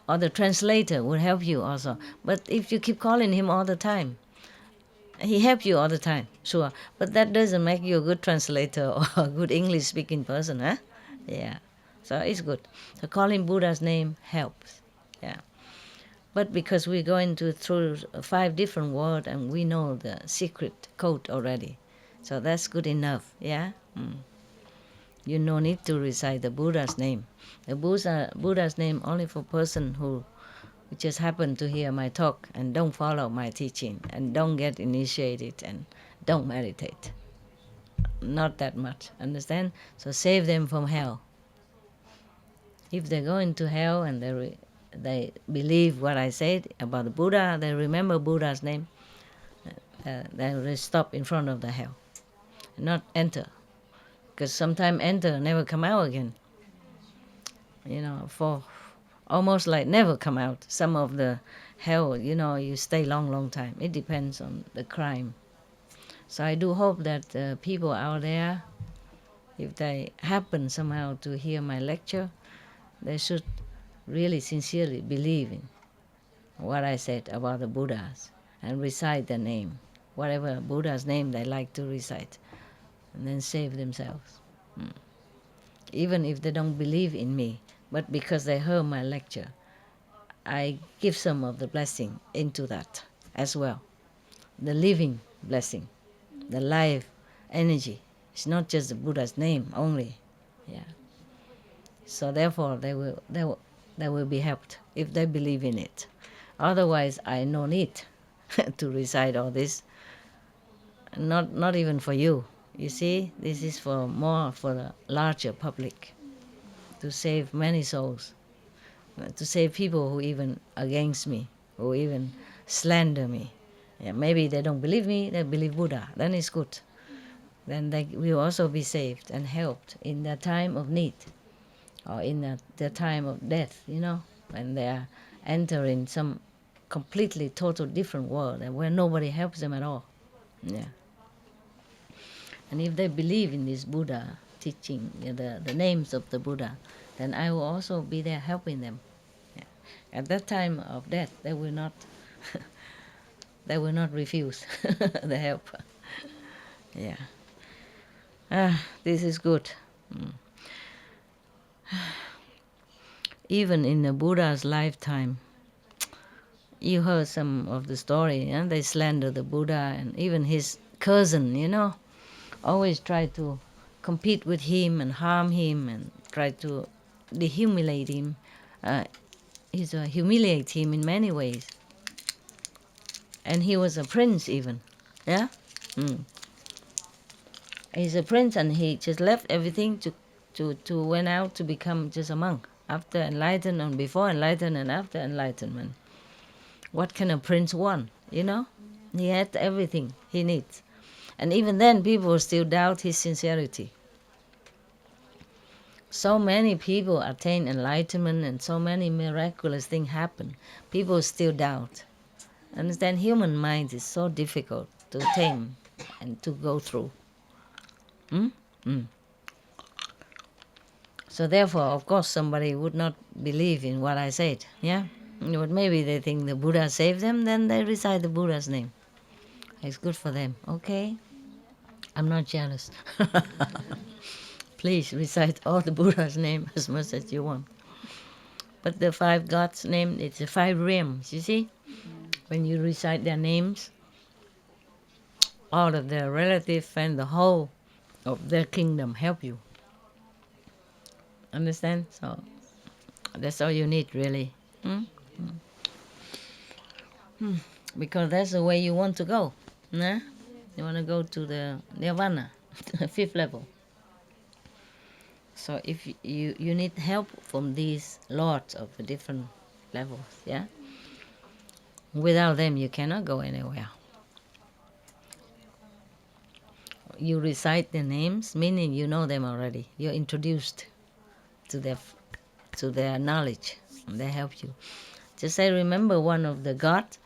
Or the translator will help you also. But if you keep calling him all the time, he help you all the time, sure. But that doesn't make you a good translator or a good English speaking person, huh? Yeah. So it's good. So calling Buddha's name helps. Yeah. But because we're going through 5 different words and we know the secret code already. So that's good enough, yeah? you no need to recite the Buddha's name. The Buddha's name only for person who just happen to hear my talk and don't follow my teaching and don't get initiated and don't meditate. Not that much, understand? So save them from hell. If they go into hell and they believe what I said about the Buddha, they remember Buddha's name, they will stop in front of the hell, not enter. Because sometimes enter, never come out again. For almost like never come out. Some of the hell, you stay long time. It depends on the crime. So I do hope that people out there, if they happen somehow to hear my lecture, they should really sincerely believe in what I said about the Buddhas and recite their name, whatever Buddha's name they like to recite, and then save themselves. Even if they don't believe in me, but because they heard my lecture, I give some of the blessing into that as well. The living blessing, the life energy. It's not just the Buddha's name only. Yeah. So therefore they will be helped if they believe in it. Otherwise I no need to recite all this. Not even for you. You see, this is more for the larger public, to save many souls, to save people who even against me, who even slander me. Yeah, maybe they don't believe me, they believe Buddha. Then it's good. Then they will also be saved and helped in their time of need, or in their time of death, when they are entering some completely total different world and where nobody helps them at all. Yeah. And if they believe in this Buddha teaching, the names of the Buddha, then I will also be there helping them. Yeah. At that time of death, they will not they will not refuse the help. Yeah. This is good. Even in the Buddha's lifetime, you heard some of the story, and they slander the Buddha, and even his cousin, always try to compete with him and harm him and try to dehumiliate him. Humiliate him in many ways. And he was a prince even. Yeah? He's a prince and he just left everything to went out to become just a monk. After enlightenment, before enlightenment and after enlightenment. What can a prince want, He had everything he needs. And even then, people still doubt his sincerity. So many people attain enlightenment and so many miraculous things happen. People still doubt. Understand, human mind is so difficult to tame and to go through. So therefore, of course, somebody would not believe in what I said. Yeah? But maybe they think the Buddha saved them, then they recite the Buddha's name. It's good for them, okay? I'm not jealous. Please recite all the Buddha's name as much as you want. But the 5 gods' name, it's the 5 realms, you see? When you recite their names, all of their relatives and the whole of their kingdom help you. Understand? So that's all you need, really. Because that's the way you want to go. Nah? You want to go to the nirvana, 5th level. So if you need help from these lords of the different levels, yeah? Without them, you cannot go anywhere. You recite their names, meaning you know them already. You're introduced to their knowledge. They help you. Just I remember one of the gods,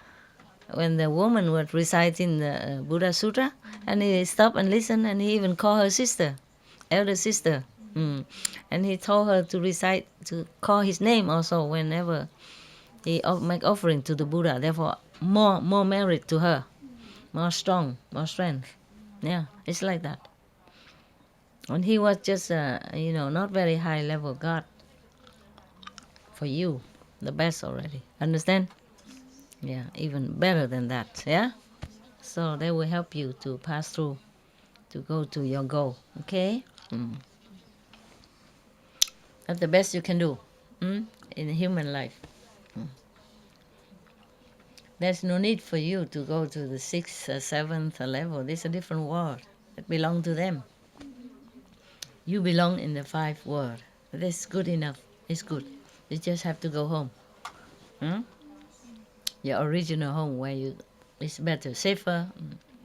when the woman was reciting the Buddha Sutra, and he stopped and listened, and he even called her sister, elder sister. And he told her to recite, to call his name also whenever he make offering to the Buddha. Therefore, more merit to her, more strength. Yeah, it's like that. And he was just, not very high level God. For you, the best already. Understand? Yeah, even better than that. Yeah? So they will help you to pass through, to go to your goal. Okay? That's the best you can do in human life. There's no need for you to go to the 6th or 7th level. This is a different world that belong to them. You belong in the 5th world. That's good enough. It's good. You just have to go home. Your original home where you it's better, safer,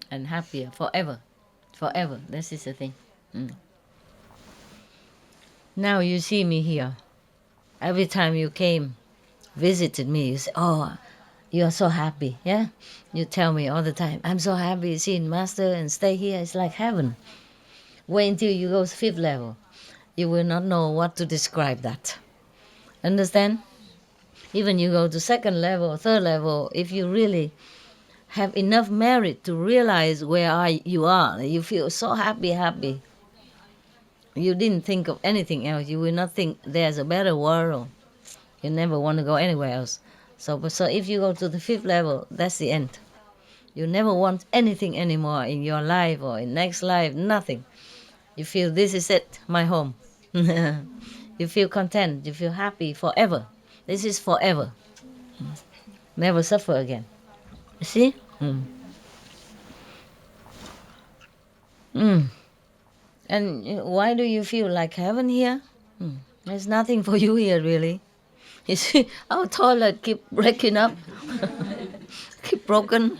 and happier forever. Forever. This is the thing. Now you see me here. Every time you came, visited me, you say, oh, you are so happy, yeah? You tell me all the time, I'm so happy seeing Master and stay here. It's like heaven. Wait until you go to 5th level. You will not know what to describe that. Understand? Even you go to 2nd level, 3rd level, if you really have enough merit to realize where you are, you feel so happy. You didn't think of anything else. You will not think there's a better world. You never want to go anywhere else. So if you go to the 5th level, that's the end. You never want anything anymore in your life or in next life, nothing. You feel this is it, my home. You feel content, you feel happy forever. This is forever. Never suffer again. You see? And why do you feel like heaven here? There's nothing for you here, really. You see, our toilet keep breaking up, keep broken.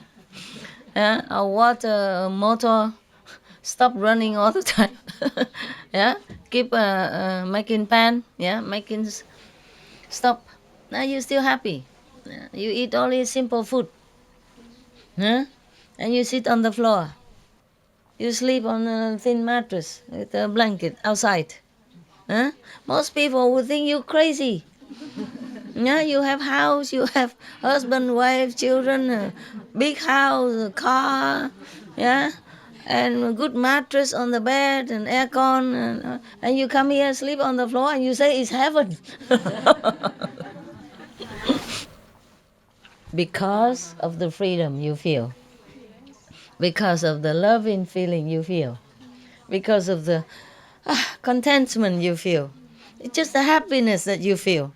Our water motor stop running all the time. Yeah, keep making pan. Yeah, making stop. Now you're still happy. You eat only simple food. And you sit on the floor. You sleep on a thin mattress with a blanket outside. Most people would think you're crazy. Yeah, you have house, you have husband, wife, children, a big house, a car, yeah, and a good mattress on the bed and aircon, and you come here sleep on the floor and you say it's heaven. Because of the freedom you feel, because of the loving feeling you feel, because of the contentment you feel. It's just the happiness that you feel.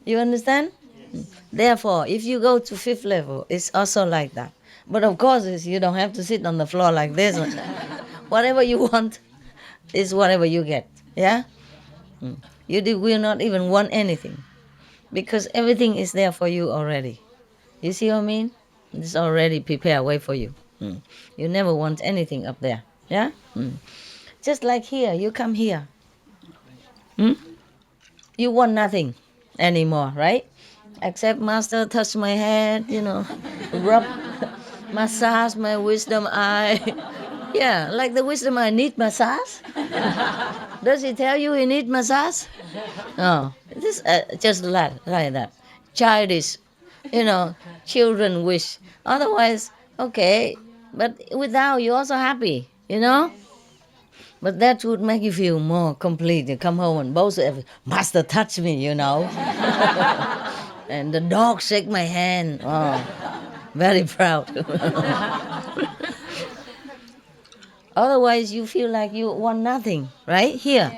You understand? Yes. Therefore, if you go to 5th level, it's also like that. But of course, you don't have to sit on the floor like this. Whatever you want is whatever you get. Yeah? You will not even want anything. Because everything is there for you already. You see what I mean? It's already prepared way for you. You never want anything up there. Yeah? Just like here, you come here. You want nothing anymore, right? Except Master touch my head, rub, massage my wisdom eye. Yeah, like the wisdom eye need massage. Does he tell you he need massage? No, this just like that. Childish, children wish. Otherwise, okay, but without you also happy, But that would make you feel more complete. You come home and boast of Master touch me, And the dog shake my hand. Oh, very proud. Otherwise, you feel like you want nothing, right? Here.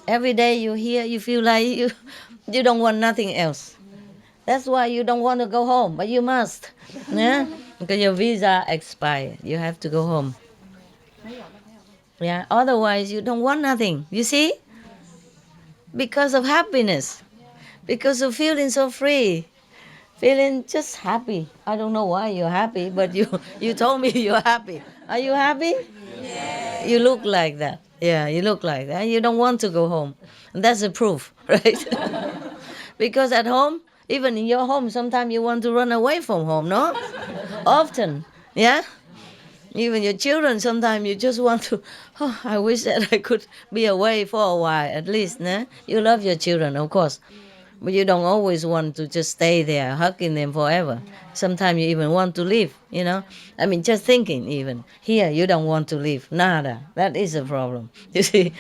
Every day you here, you feel like you don't want nothing else. That's why you don't want to go home, but you must. Yeah? Because your visa expired. You have to go home. Yeah, otherwise you don't want nothing. You see? Because of happiness. Because of feeling so free. Feeling just happy. I don't know why you're happy, but you told me you're happy. Are you happy? Yes. You look like that. Yeah, you look like that. You don't want to go home. And that's the proof, right? Because at home, even in your home, sometimes you want to run away from home, no? Often, yeah? Even your children, sometimes you just want to, I wish that I could be away for a while, at least. Nah? You love your children, of course. But you don't always want to just stay there, hugging them forever. Sometimes you even want to leave, I mean, just thinking even. Here, you don't want to leave. Nada. That is a problem. You see,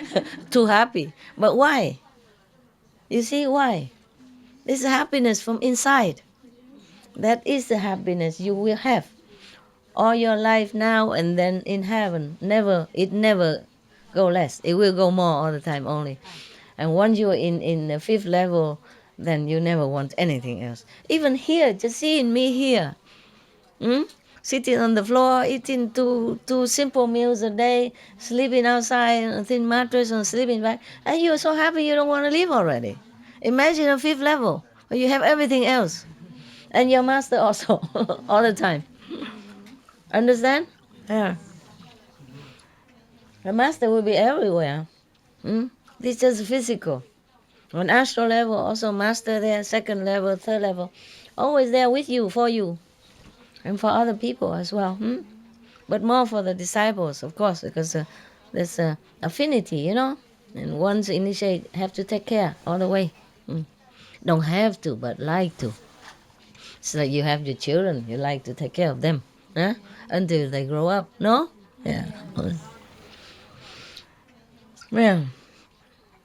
too happy. But why? You see, why? This is happiness from inside. That is the happiness you will have. All your life now and then in heaven. It never go less. It will go more all the time only. And once you're in the fifth level, then you never want anything else. Even here, just seeing me here, sitting on the floor, eating two simple meals a day, sleeping outside on a thin mattress and sleeping back, and you're so happy you don't want to leave already. Imagine a fifth level where you have everything else, and your master also all the time. Understand? Yeah. The master will be everywhere. This is just physical. On astral level, also master there, second level, third level, always there with you, for you, and for other people as well. But more for the disciples, of course, because there's affinity, and once initiate, have to take care all the way. Don't have to, but like to. It's like you have your children, you like to take care of them, until they grow up, no? Yeah. Well,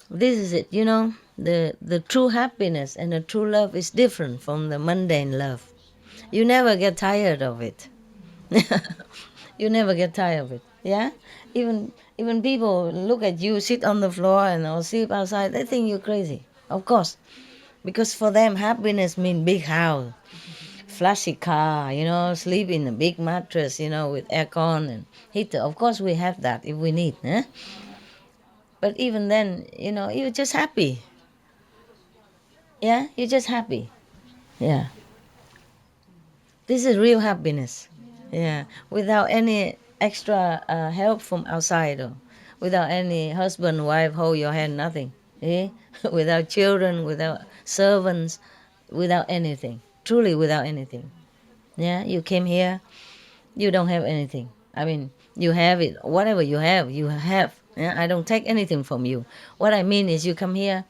this is it, the true happiness and the true love is different from the mundane love. You never get tired of it. You never get tired of it. Yeah? Even people look at you, sit on the floor and or sleep outside, they think you're crazy. Of course. Because for them happiness means big house, flashy car, sleep in a big mattress, with aircon and heater. Of course we have that if we need, But even then, you're just happy. Yeah? You're just happy. Yeah. This is real happiness. Yeah. Without any extra help from outside, or without any husband, wife, hold your hand, nothing. Without children, without servants, without anything. Truly without anything. Yeah. You came here, you don't have anything. I mean, you have it. Whatever you have, you have. Yeah? I don't take anything from you. What I mean is you come here,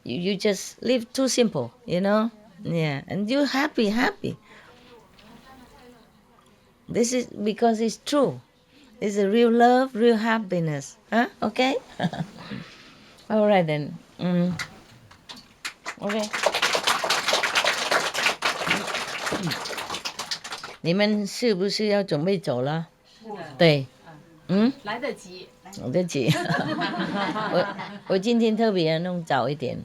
you just live too simple, Yeah. And you're happy. This is because it's true. It's a real love, real happiness. Huh? Okay? All right then. Okay. 你们是不是要准备走了？对。来得及。对不起，我今天特别弄早一点，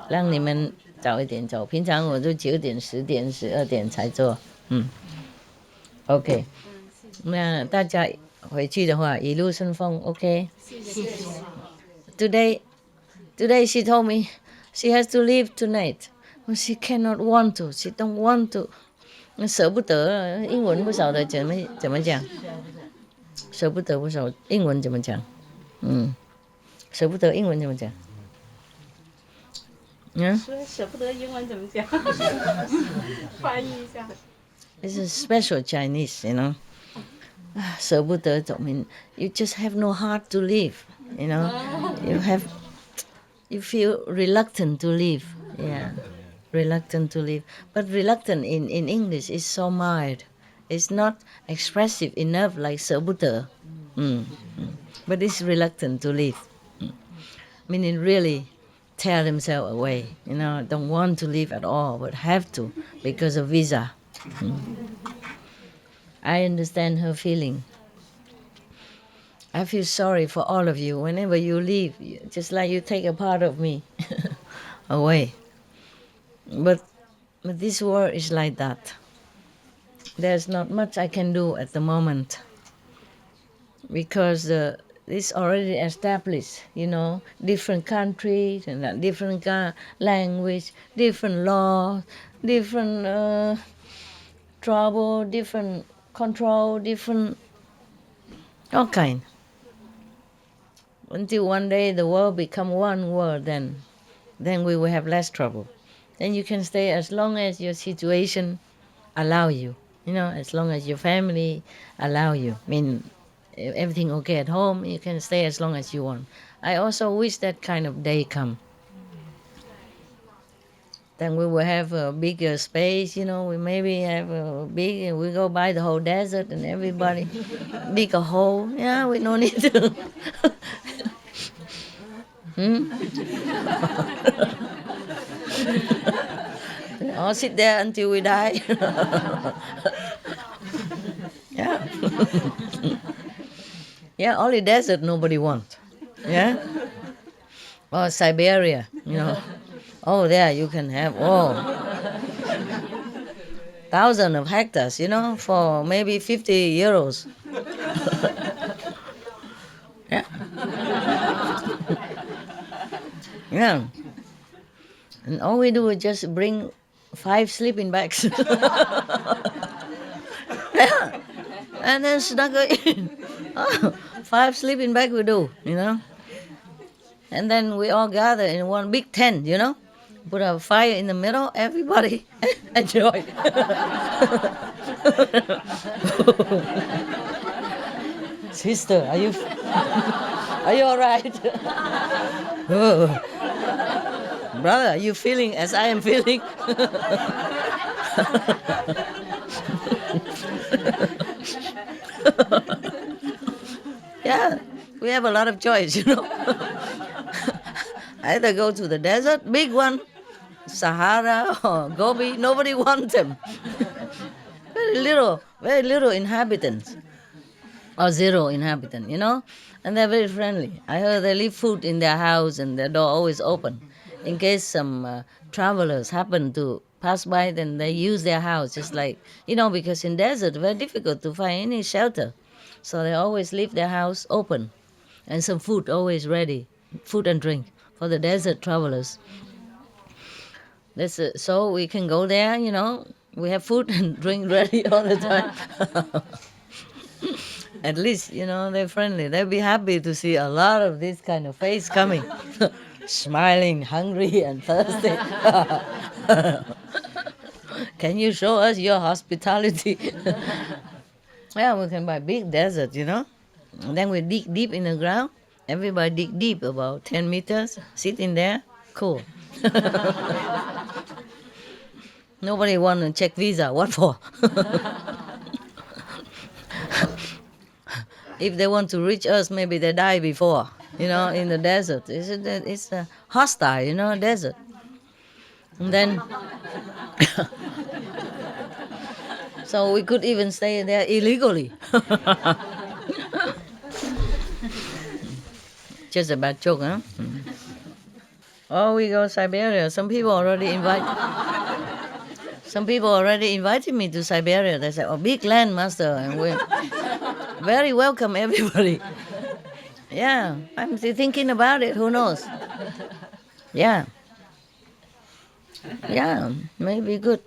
让你们早一点走。平常我就9点、10点、12点才做。OK。那大家回去的话一路顺风。OK。Today she told me she has to leave tonight. She cannot want to. She don't want to. 舍不得，英文不晓得怎么讲。舍不得不舍，英文怎么讲？舍不得英文怎么讲？说舍不得英文怎么讲？翻译一下。This is special Chinese, 舍不得走 mean you just have no heart to live, you feel reluctant to live, reluctant to live. But reluctant in English is so mild. It's not expressive enough like 舍不得. But it's reluctant to live. Meaning really tear themselves away. Don't want to live at all, but have to because of visa. I understand her feeling. I feel sorry for all of you. Whenever you leave, just like you take a part of me away. But this world is like that. There's not much I can do at the moment because it's already established, different countries and different language, different law, different trouble, different control, different all kind. Until one day the world become one world, then we will have less trouble. Then you can stay as long as your situation allow you. As long as your family allow you. I mean, everything okay at home, you can stay as long as you want. I also wish that kind of day come. Then we will have a bigger space, we maybe have a big, we go by the whole desert and everybody dig a hole. Yeah, we don't need to. I'll sit there until we die. Yeah. Yeah, only desert nobody wants. Yeah. or Siberia, Oh, there you can have thousands of hectares, for maybe 50 euros. Yeah. Yeah. And all we do is just bring 5 sleeping bags. Yeah. And then snuggle in. 5 sleeping bags we do, And then we all gather in one big tent, Put a fire in the middle, everybody enjoy. Sister, are you all right? Oh. Brother, are you feeling as I am feeling? Yeah, we have a lot of choice, Either go to the desert, big one, Sahara or Gobi, nobody wants them. Very little inhabitants. Or zero inhabitant, And they're very friendly. I heard they leave food in their house and their door always open. In case some travelers happen to pass by, then they use their house just like, because in desert, very difficult to find any shelter. So they always leave their house open and some food always ready, food and drink for the desert travelers. So we can go there, we have food and drink ready all the time. At least, they're friendly. They'll be happy to see a lot of this kind of face coming. Smiling, hungry and thirsty. Can you show us your hospitality? Yeah, we can buy big desert, And then we dig deep in the ground. Everybody dig deep, about 10 meters. Sit in there. Cool. Nobody want to check visa. What for? If they want to reach us, maybe they die before, in the desert. It's hostile, desert. And then, so we could even stay there illegally. Just a bad joke, huh? Oh, we go Siberia. Some people already invited me to Siberia. They said, "Oh, big land, master," and we very welcome everybody. Yeah, I'm still thinking about it. Who knows? Yeah. Yeah, maybe good.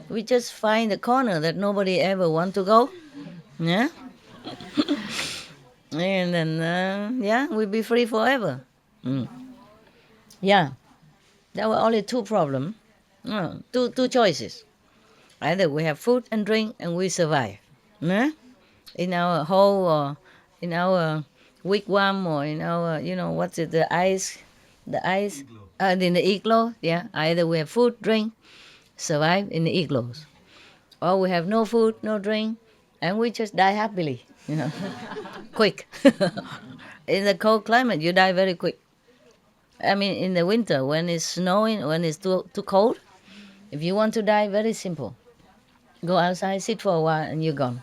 We just find a corner that nobody ever want to go. Yeah. And then, we'll be free forever. Yeah. There were only 2 problems. Two choices. Either we have food and drink and we survive. Yeah? In our hole or in our wigwam or in our, what's it, the ice, in the igloo. Yeah, either we have food, drink, survive in the igloos. Or we have no food, no drink, and we just die happily, quick. In the cold climate, you die very quick. I mean, in the winter, when it's snowing, when it's too cold, if you want to die, very simple. Go outside, sit for a while, and you're gone.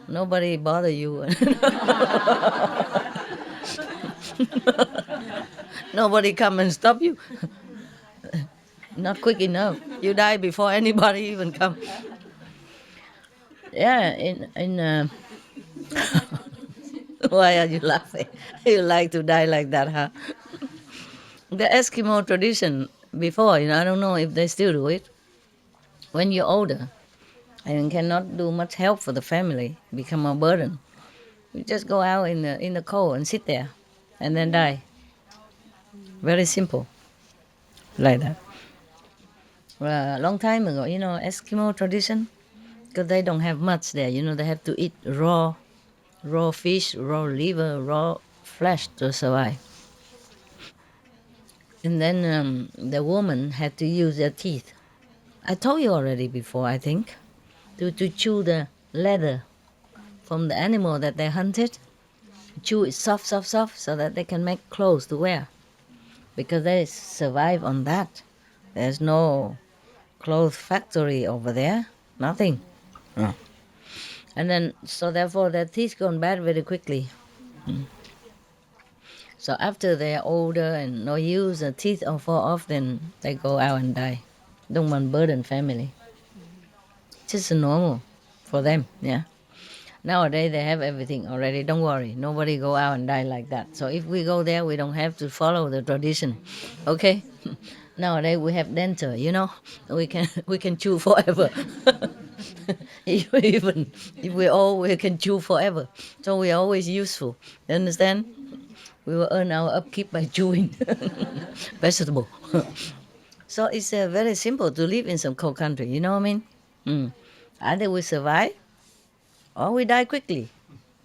Nobody bother you. Nobody come and stop you. Not quick enough. You die before anybody even come. Yeah, why are you laughing? You like to die like that, huh? The Eskimo tradition before, I don't know if they still do it. When you're older and cannot do much help for the family, become a burden, you just go out in the cold and sit there and then die. Very simple. Like that. A long time ago, Eskimo tradition, because they don't have much there, they have to eat raw fish, raw liver, raw flesh to survive. And then the woman had to use their teeth. I told you already before, I think, to chew the leather from the animal that they hunted. Chew it soft, so that they can make clothes to wear. Because they survive on that. There's no clothes factory over there, nothing. Oh. And then, so therefore, their teeth gone bad very quickly. So after they're older and no use, the teeth all fall off, then they go out and die. Don't want burden family. Just normal for them, yeah. Nowadays they have everything already. Don't worry, nobody go out and die like that. So if we go there, we don't have to follow the tradition, okay? Nowadays we have dental, we can chew forever. Even if we old, we can chew forever. So we're always useful. You understand? We will earn our upkeep by chewing vegetable. So it's very simple to live in some cold country. You know what I mean? Either we survive or we die quickly,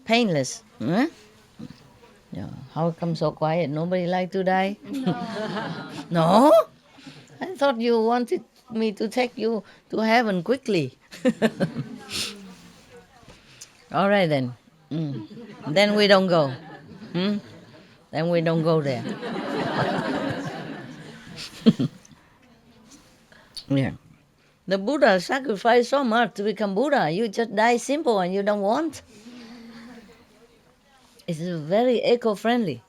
painless. Huh? Yeah. How come so quiet? Nobody like to die? No? I thought you wanted me to take you to heaven quickly. All right then. Then we don't go. Then we don't go there. Yeah. The Buddha sacrificed so much to become Buddha. You just die simple and you don't want. It's very eco-friendly.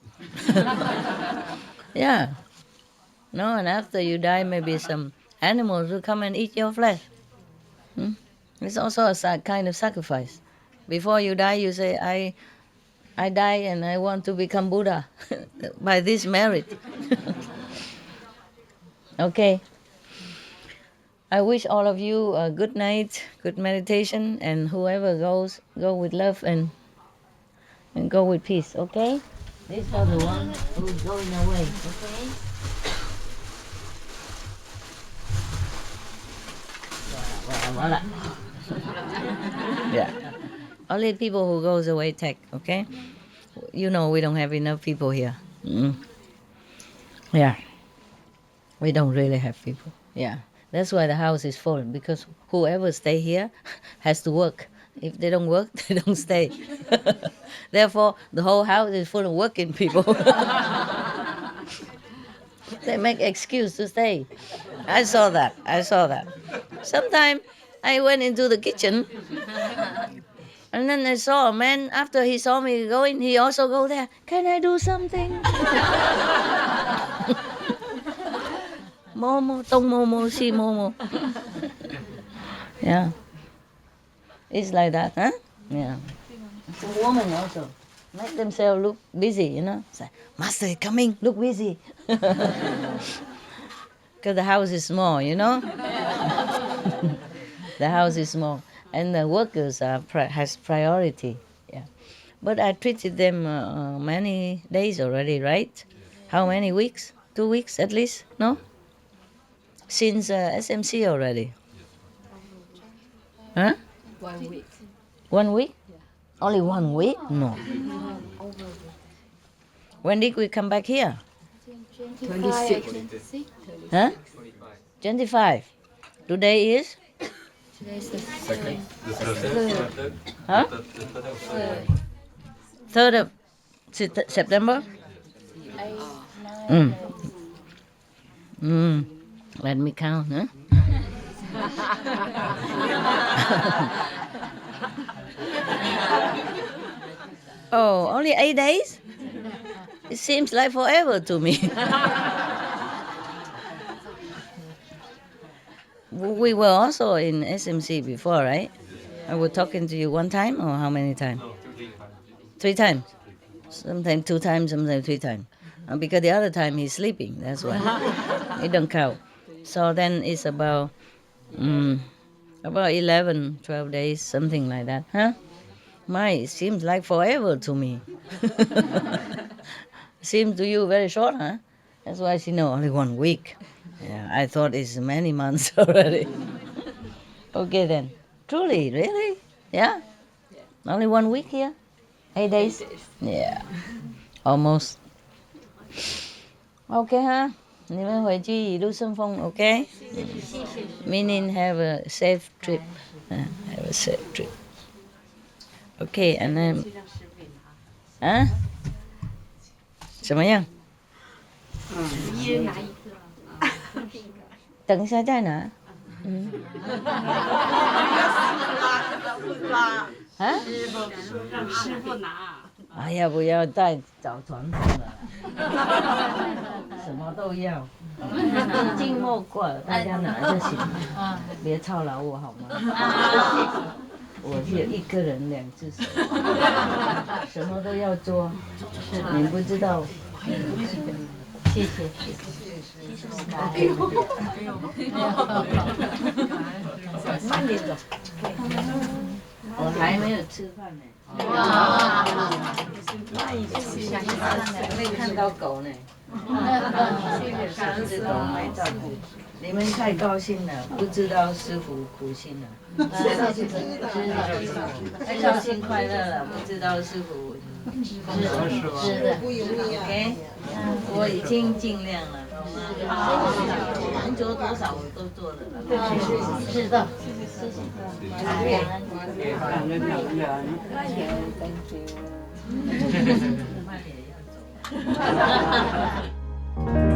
Yeah. No, and after you die, maybe some animals will come and eat your flesh. It's also a kind of sacrifice. Before you die, you say, I die and I want to become Buddha by this merit. Okay. I wish all of you a good night, good meditation, and whoever goes, go with love and go with peace, okay? These are the ones who's going away, okay? Yeah. Only people who goes away take, okay? You know we don't have enough people here. Yeah. We don't really have people. Yeah. That's why the house is full, because whoever stay here has to work. If they don't work, they don't stay. Therefore, the whole house is full of working people. They make excuse to stay. I saw that. Sometime I went into the kitchen, and then I saw a man, after he saw me going, he also go there. Can I do something? Momo, tong momo, si momo. Yeah. It's like that, huh? Yeah. The woman also make themselves look busy, Say, Master is coming, look busy. Because the house is small, The house is small. And the workers has priority. Yeah. But I treated them many days already, right? How many weeks? 2 weeks at least? No? Since SMC already. Huh? 1 week. 1 week? Only 1 week? No. When did we come back here? 25 or 26. Huh? 25. Today is? Today's the Second. The third. Huh? The third of 3rd of September? 8, 9, Let me count, huh? Oh, only 8 days? It seems like forever to me. We were also in SMC before, right? I was talking to you one time, or how many times? No, 3 times. Sometimes 2 times, sometimes 3 times. Because the other time he's sleeping, that's why. It don't count. So then it's about 11, 12 days, something like that, huh? It seems like forever to me. Seems to you very short, huh? That's why she know only 1 week. Yeah, I thought it's many months already. Okay then. Truly, really? Yeah? Only 1 week here? 8 days? Yeah. Almost. Okay, huh? 你们回去一路顺风 okay? Meaning have a safe trip. Have a safe trip. Okay, and then... 啊？怎么样？一人拿一个。等一下再拿。啊？啊？让师傅拿。哎呀，不要再找传统了，什么都要，静默过，大家拿就行了，别操劳我好吗？我只有一个人2只手，什么都要做，你不知道。谢谢。慢点走。我还没有吃饭呢。哇！没看到狗呢。3只狗没照顾，你们太高兴了，不知道师傅苦心了。太高兴快乐了，不知道师傅是的，不容易啊。OK， 我已经尽量了。能做多少我都做了。是的，谢谢。感恩。慢点，Thank you。慢点要走。